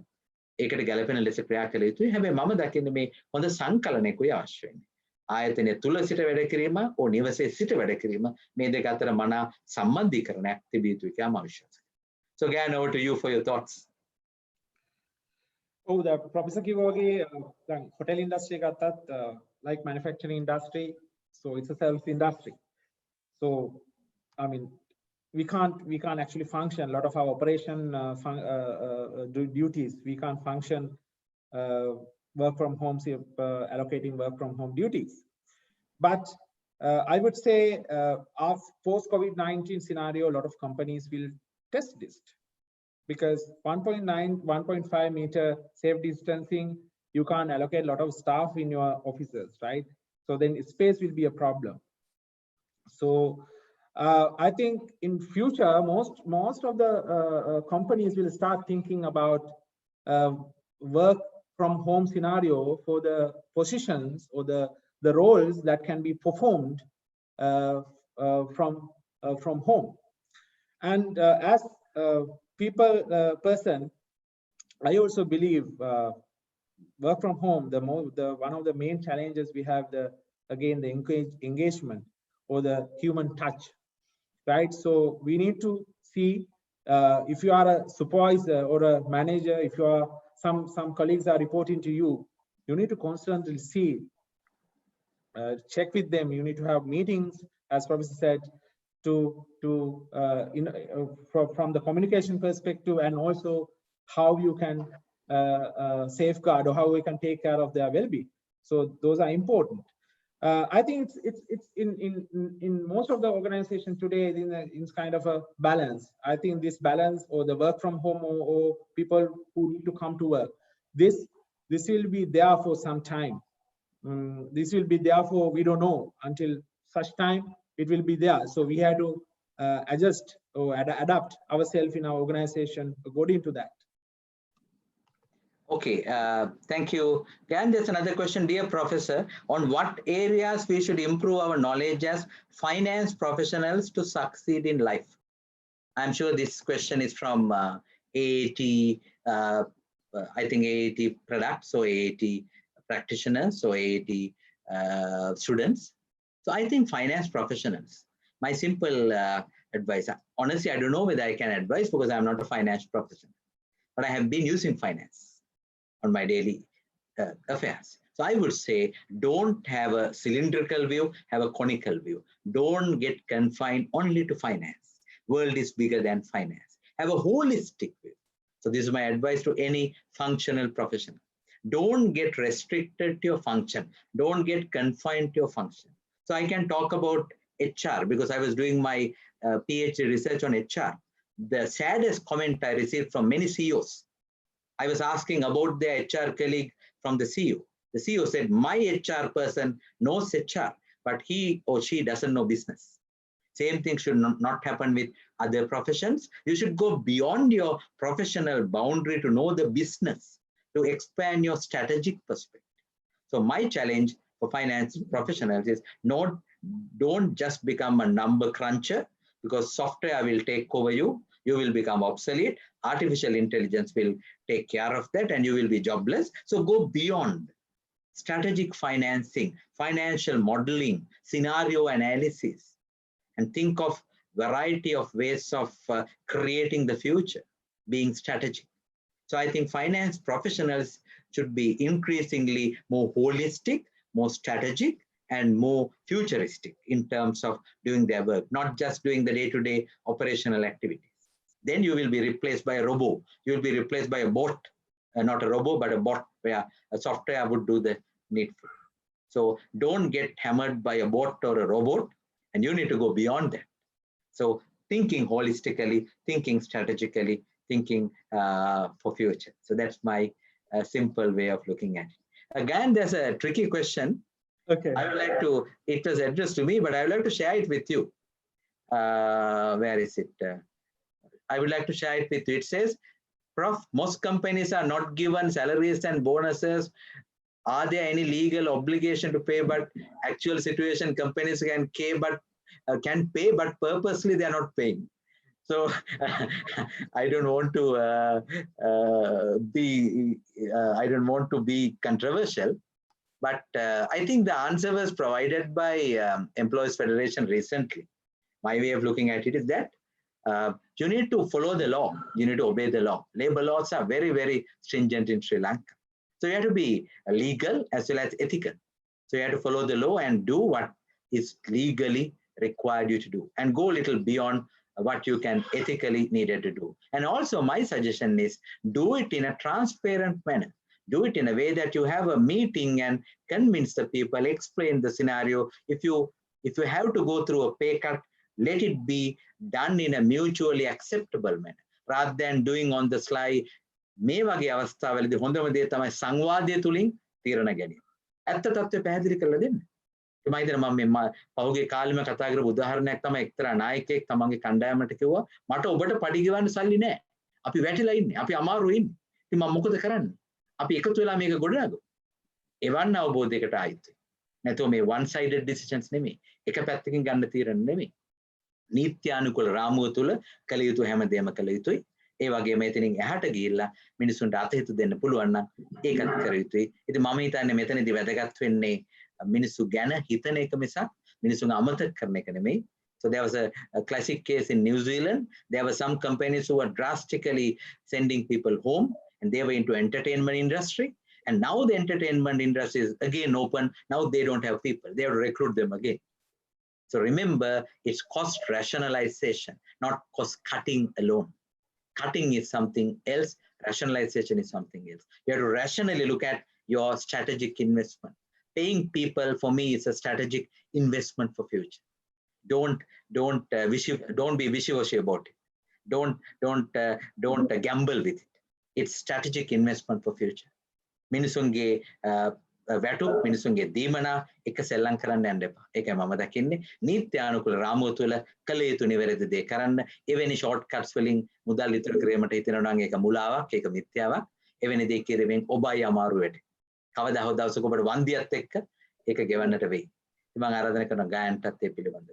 ඒකට ගැළපෙන ලෙස ක්‍රියා කළ යුතුයි. හැබැයි මම දකින්නේ මේ හොඳ සංකලනයකුයි අවශ්‍ය වෙන්නේ. ආයතනය තුල සිට වැඩ කිරීම ඕ නිවසේ සිට වැඩ කිරීම මේ දෙක අතර මනා සම්බන්ධීකරණයක් තිබිය යුතුයි කියලා මම විශ්වාස කරනවා. So again, over to you for your thoughts. Oh, the professor කිව්වා වගේ දැන් hotel industry ගත්තත් like manufacturing industry, so it's a service industry. So I mean we can't actually function a lot of our operation duties. We can't function work from home, allocating work from home duties. But I would say of post-COVID-19 scenario, a lot of companies will test this because 1.5 meter safe distancing, you can't allocate a lot of staff in your offices, right? So then space will be a problem. So I think in future, most of the companies will start thinking about work from home scenario for the positions or the roles that can be performed from home. And as person, I also believe work from home, one of the main challenges we have the engagement or the human touch, right? So we need to see if you are a supervisor or a manager, if you are some colleagues are reporting to you, you need to constantly see, check with them. You need to have meetings, as Professor said, from the communication perspective, and also how you can safeguard or how we can take care of their well-being. So those are important. I think it's in most of the organizations today in kind of a balance. I think this balance or the work from home or people who need to come to work, this will be there for some time. This will be there for, we don't know, until such time it will be there. So we have to adjust or adapt ourselves in our organization according to that. Okay, thank you. And there's another question, dear professor, on what areas we should improve our knowledge as finance professionals to succeed in life? I'm sure this question is from AAT, I think AAT products, so AAT practitioners, so AAT students. So I think finance professionals, my simple advice, honestly, I don't know whether I can advise because I'm not a finance professional, but I have been using finance on my daily affairs. So I would say, don't have a cylindrical view, have a conical view. Don't get confined only to finance. World is bigger than finance. Have a holistic view. So this is my advice to any functional professional. Don't get restricted to your function. Don't get confined to your function. So I can talk about HR because I was doing my PhD research on HR. The saddest comment I received from many CEOs, I was asking about their HR colleague from the CEO. The CEO said, my HR person knows HR, but he or she doesn't know business. Same thing should not happen with other professions. You should go beyond your professional boundary to know the business, to expand your strategic perspective. So my challenge for finance professionals is don't just become a number cruncher because software will take over you. You will become obsolete. Artificial intelligence will take care of that and you will be jobless. So go beyond strategic financing, financial modeling, scenario analysis, and think of variety of ways of creating the future, being strategic. So I think finance professionals should be increasingly more holistic, more strategic, and more futuristic in terms of doing their work, not just doing the day-to-day operational activities. Then you will be replaced by a robot. You will be replaced by a bot, not a robot, but a bot where a software would do the needful. So don't get hammered by a bot or a robot, and you need to go beyond that. So thinking holistically, thinking strategically, thinking for future. So that's my simple way of looking at it. Again, there's a tricky question. Okay. I would like to, it was addressed to me, but I would like to share it with you. Where is it? I would like to share it with you. It says, Prof, most companies are not given salaries and bonuses. Are there any legal obligation to pay, but actual situation companies can pay, but purposely they are not paying. So I don't want to be controversial, but I think the answer was provided by Employees Federation recently. My way of looking at it is that you need to follow the law. You need to obey the law. Labor laws are very, very stringent in Sri Lanka. So you have to be legal as well as ethical. So you have to follow the law and do what is legally required you to do, and go a little beyond what you can ethically needed to do. And also my suggestion is do it in a transparent manner. Do it in a way that you have a meeting and convince the people, explain the scenario. If you have to go through a pay cut, let it be done in a mutually acceptable manner, rather than doing on the sly. මේ වගේ අවස්ථාවලදී හොඳම දේ තමයි සංවාදය තුලින් තීරණ ගැනීම. ඇත්ත තත්ත්වය පැහැදිලි කරලා දෙන්න. ඒ මම හිතන මම පහුගිය කාලෙම කතා කරපු උදාහරණයක් තමයි එක්තරා නායකයෙක් තමන්ගේ කණ්ඩායමට කිව්වා මට ඔබට පඩි ගෙවන්න සල්ලි නැහැ. අපි වැටිලා ඉන්නේ. අපි අමාරුවේ ඉන්නේ. ඉතින් මම මොකද කරන්නේ? අපි එකතු වෙලා මේක ගොඩනගමු. එවන් අවබෝධයකට ආයිත්. නැත්නම් මේ one sided decisions නෙමෙයි. එක පැත්තකින් ගන්න තීරණ නෙමෙයි. නීත්‍යානුකූල රාමුව තුල කළ යුතු හැමදේම කළ යුතුයි. ඒ වගේම එතනින් එහාට ගිහිල්ලා මිනිසුන්ට අතහිත දෙන්න පුළුවන් නම් ඒකත් කර යුතුයි. ඉතින් මම හිතන්නේ මෙතනදී වැදගත් වෙන්නේ මිනිස්සු ගැන හිතන එක මිසක් මිනිසුන් අමතක කරන එක නෙමෙයි. So there was a classic case in New Zealand. There were some companies who were drastically sending people home, and they were into entertainment industry. And now the entertainment industry is again open. Now they don't have people. They have to recruit them again. So remember, it's cost rationalization, not cost cutting alone. Cutting is something else. Rationalization is something else. You have to rationally look at your strategic investment. Paying people, for me, is a strategic investment for future. Don't be wishy-washy about it. Don't gamble with it. It's strategic investment for future. මිනිසුන්ගේ වැටුප් මිනිසුන්ගේ දීමනා එක සෙල්ලම් කරන්න යන්න එපා. ඒකයි මම දකින්නේ. නීත්‍යානුකූල රාමුව තුළ කළ යුතු නිවැරදි දේ කරන්න. එවැනි ෂෝට්කට්ස් වලින් මුදල් ඉතුරු කිරීමට හිතනවා නම් ඒක මුලාවක්, ඒක මිත්‍යාවක්. එවැනි දේ කිරීමෙන් ඔබයි අමාරු වෙන්නේ. කවදා හෝ දවසක ඔබට වන්දියත් එක්ක ඒක ගෙවන්නට වෙයි. මම ආරාධනා කරන ගායන්ටත් ඒ පිළිබඳව.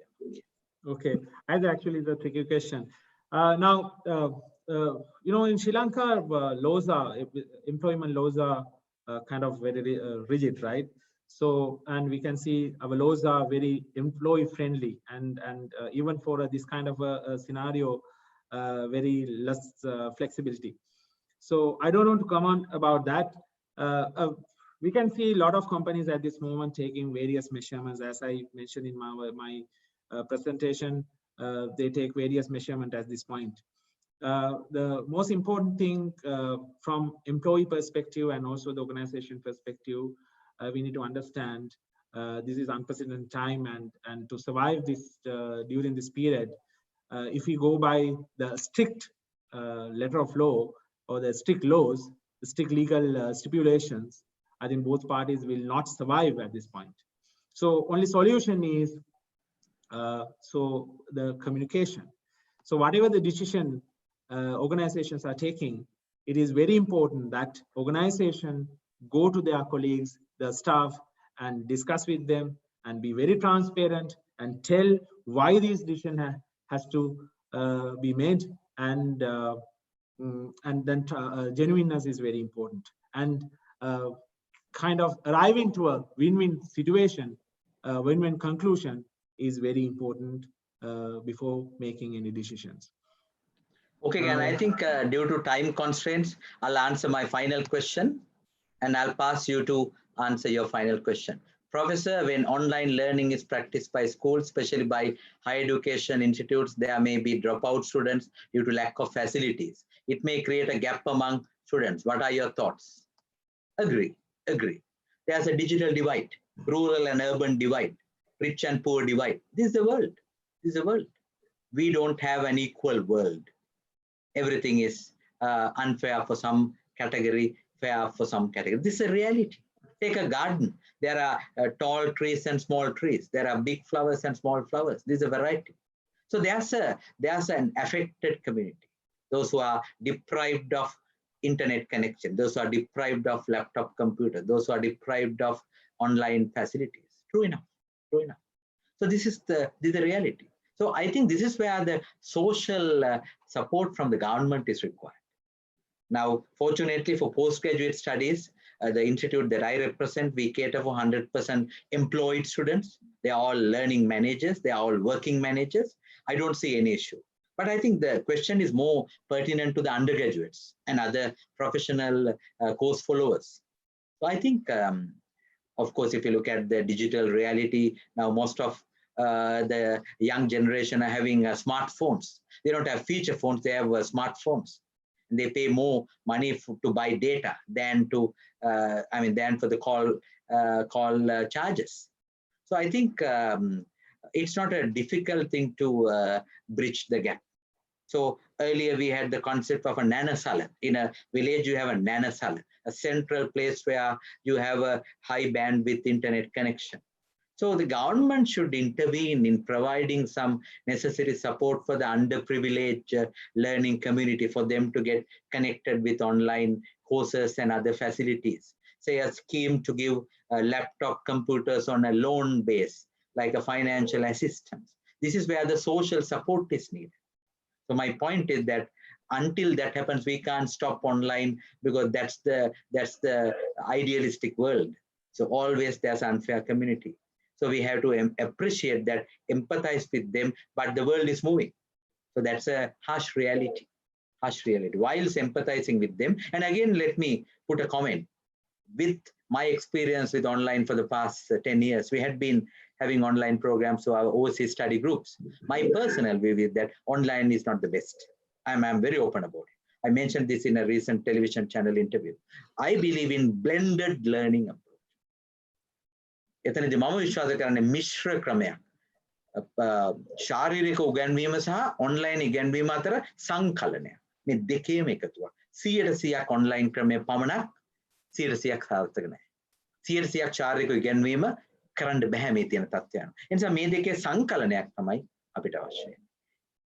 Okay, that's actually the tricky question. Now, in Sri Lanka, employment laws are kind of very rigid, right? So, and we can see our laws are very employee friendly, and even for this kind of a scenario, very less flexibility. So I don't want to comment about that. We can see a lot of companies at this moment taking various measurements. As I mentioned in my presentation, they take various measurements at this point. The most important thing from employee perspective and also the organization perspective, we need to understand this is unprecedented time, and to survive this during this period, if we go by the strict letter of law or the strict laws, the strict legal stipulations, I think both parties will not survive at this point. So only solution is the communication. So whatever the decision organizations are taking, it is very important that organization go to their colleagues, the staff, and discuss with them and be very transparent and tell why this decision has to be made and then genuineness is very important, and kind of arriving to a win-win situation, win-win conclusion is very important before making any decisions. Okay, and I think due to time constraints, I'll answer my final question and I'll pass you to answer your final question. Professor, when online learning is practiced by schools, especially by higher education institutes, there may be dropout students due to lack of facilities. It may create a gap among students. What are your thoughts? Agree, agree. There's a digital divide, rural and urban divide, rich and poor divide. This is the world. This is the world. We don't have an equal world. Everything is unfair for some category, fair for some category. This is a reality. Take a garden. There are tall trees and small trees. There are big flowers and small flowers. This is a variety. So there's an affected community. Those who are deprived of internet connection, those who are deprived of laptop computer, those who are deprived of online facilities. True enough, true enough. So this is the reality. So I think this is where the social support from the government is required. Now, fortunately for postgraduate studies, the institute that I represent, we cater for 100% employed students. They are all learning managers. They are all working managers. I don't see any issue. But I think the question is more pertinent to the undergraduates and other professional course followers. So I think, of course, if you look at the digital reality, now most of the young generation are having smartphones. They don't have feature phones, they have smartphones. And they pay more money to buy data than to, than for the call charges. So I think it's not a difficult thing to bridge the gap. So earlier we had the concept of a nanasala. In a village, you have a nanasala, a central place where you have a high bandwidth internet connection. So the government should intervene in providing some necessary support for the underprivileged learning community, for them to get connected with online courses and other facilities. Say a scheme to give laptop computers on a loan base, like a financial assistance. This is where the social support is needed. So my point is that until that happens, we can't stop online, because that's the idealistic world. So always there's unfair community. So we have to appreciate that, empathize with them, but the world is moving. So that's a harsh reality, whilst empathizing with them. And again, let me put a comment. With my experience with online for the past 10 years, we had been having online programs, so our overseas study groups. My personal view is that online is not the best. I'm very open about it. I mentioned this in a recent television channel interview. I believe in blended learning approach. එතනදී මම විශ්වාස කරන්නේ මිශ්‍ර ක්‍රමයක්. ශාරීරික උගන්වීම සහ online ඉගැන්වීම අතර සංකලනයක්. මේ දෙකේම එකතුවක්. 100% ඔන්ලයින් ක්‍රමය පමණක් 100% සාර්ථක නැහැ. 100% ශාරීරික ඉගැන්වීම කරන්න බෑ මේ තියෙන තත්ත්වයන්. ඒ නිසා මේ දෙකේ සංකලනයක් තමයි අපිට අවශ්‍ය.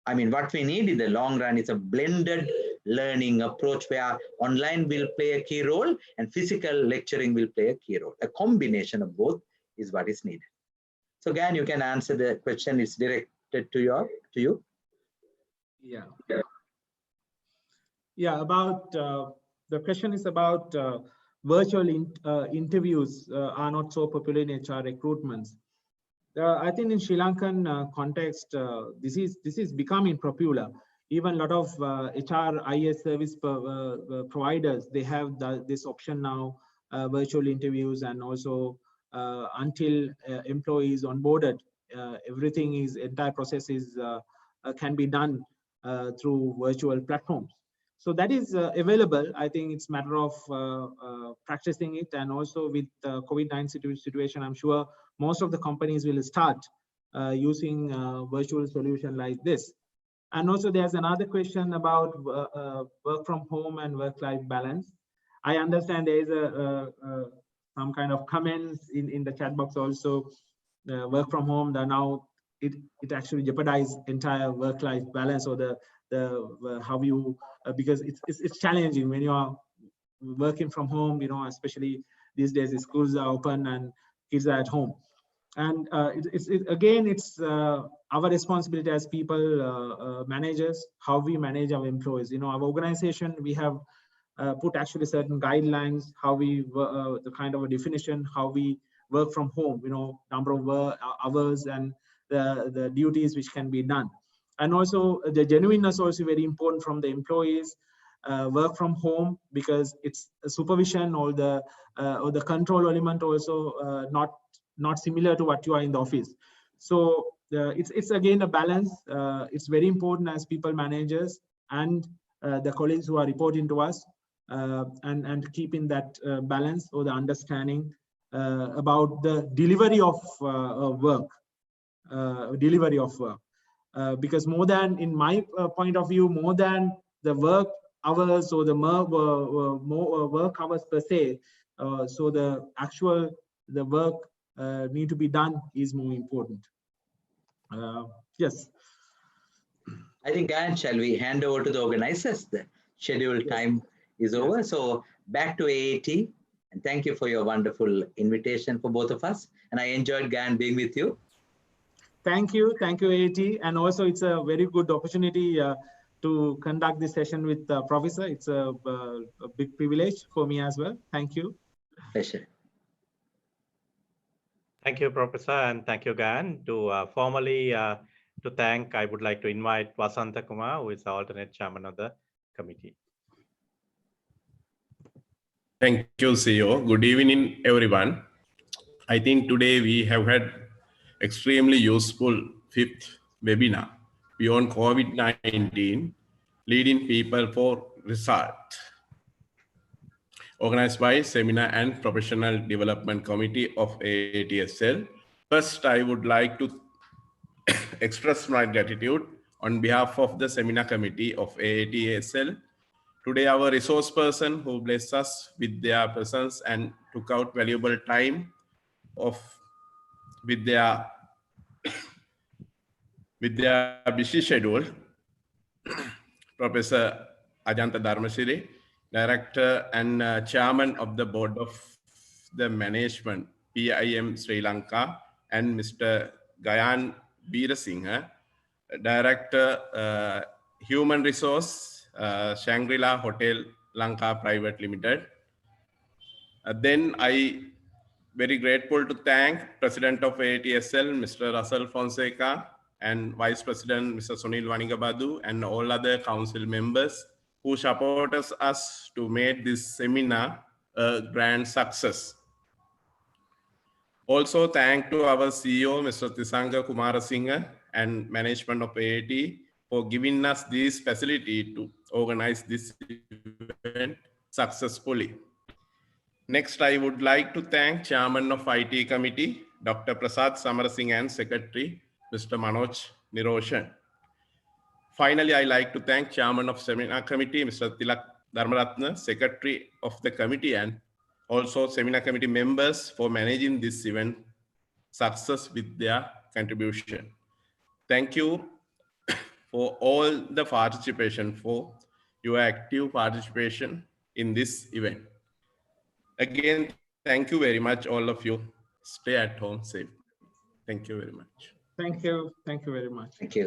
I mean, what we need in the long run is a blended learning approach where online will play a key role and physical lecturing will play a key role. A combination of both is what is needed. So Gan, you can answer the question. It's directed to you. Yeah, about the question is about virtual interviews are not so popular in HR recruitments. I think in Sri Lankan context, this is becoming popular. Even a lot of HRIS service providers, they have this option now, virtual interviews, and also until employees onboarded, entire process can be done through virtual platforms. So that is available. I think it's a matter of practicing it, and also with the COVID-19 situation, I'm sure most of the companies will start using virtual solution like this. And also there's another question about work from home and work-life balance. I understand there is some kind of comments in the chat box also. Work from home, now it actually jeopardizes entire work-life balance, or the how you because it's challenging when you are working from home, especially these days the schools are open and kids are at home. And it's our responsibility as people managers, how we manage our employees. Our organization, we have put actually certain guidelines, how we the kind of a definition, how we work from home, number of hours and the duties which can be done. And also the genuineness also very important from the employees. Work from home, because it's a supervision or the control element also not similar to what you are in the office. So it's again a balance. It's very important as people managers and the colleagues who are reporting to us, and keeping that balance or the understanding about the delivery of work. Because more than, in my point of view, more than the work hours or the more work hours per se, so the work need to be done is more important. Yes. I think, Gayan, shall we hand over to the organizers? The scheduled time is over. So back to AAT, and thank you for your wonderful invitation for both of us. And I enjoyed, Gayan, being with you. Thank you, AAT. And also it's a very good opportunity to conduct this session with Professor. It's a big privilege for me as well. Thank you. Pleasure. Thank you, Professor, and thank you, Gayan. To formally to thank, I would like to invite Vasantha Kumar, who is the alternate chairman of the committee. Thank you, CEO. Good evening, everyone. I think today we have had extremely useful fifth webinar beyond COVID-19, leading people for result, organized by Seminar and Professional Development Committee of AATSL. First, I would like to express my gratitude on behalf of the Seminar Committee of AATSL. Today, our resource person who blessed us with their presence and took out valuable time with their busy schedule, Professor Ajanta Dharmasiri, Director and Chairman of the Board of the Management, PIM Sri Lanka, and Mr. Gayan Veerasinghe, Director, Human Resource, Shangri-La Hotel Lanka Private Limited. Then I very grateful to thank President of AATSL, Mr. Russell Fonseca, and Vice President, Mr. Sunil Wanigabadu, and all other council members who supported us to make this seminar a grand success. Also, thank to our CEO, Mr. Tisanga Kumarasinghe, and management of AAT for giving us this facility to organize this event successfully. Next, I would like to thank Chairman of IT Committee, Dr. Prasad Samarasinghe, and Secretary, Mr. Manoj Niroshan. Finally, I like to thank Chairman of Seminar Committee, Mr. Tilak Dharmaratna, Secretary of the committee, and also Seminar Committee members for managing this event success with their contribution. Thank you for all the participation, for your active participation in this event. Again, thank you very much, all of you. Stay at home safe. Thank you very much. Thank you. Thank you very much. Thank you.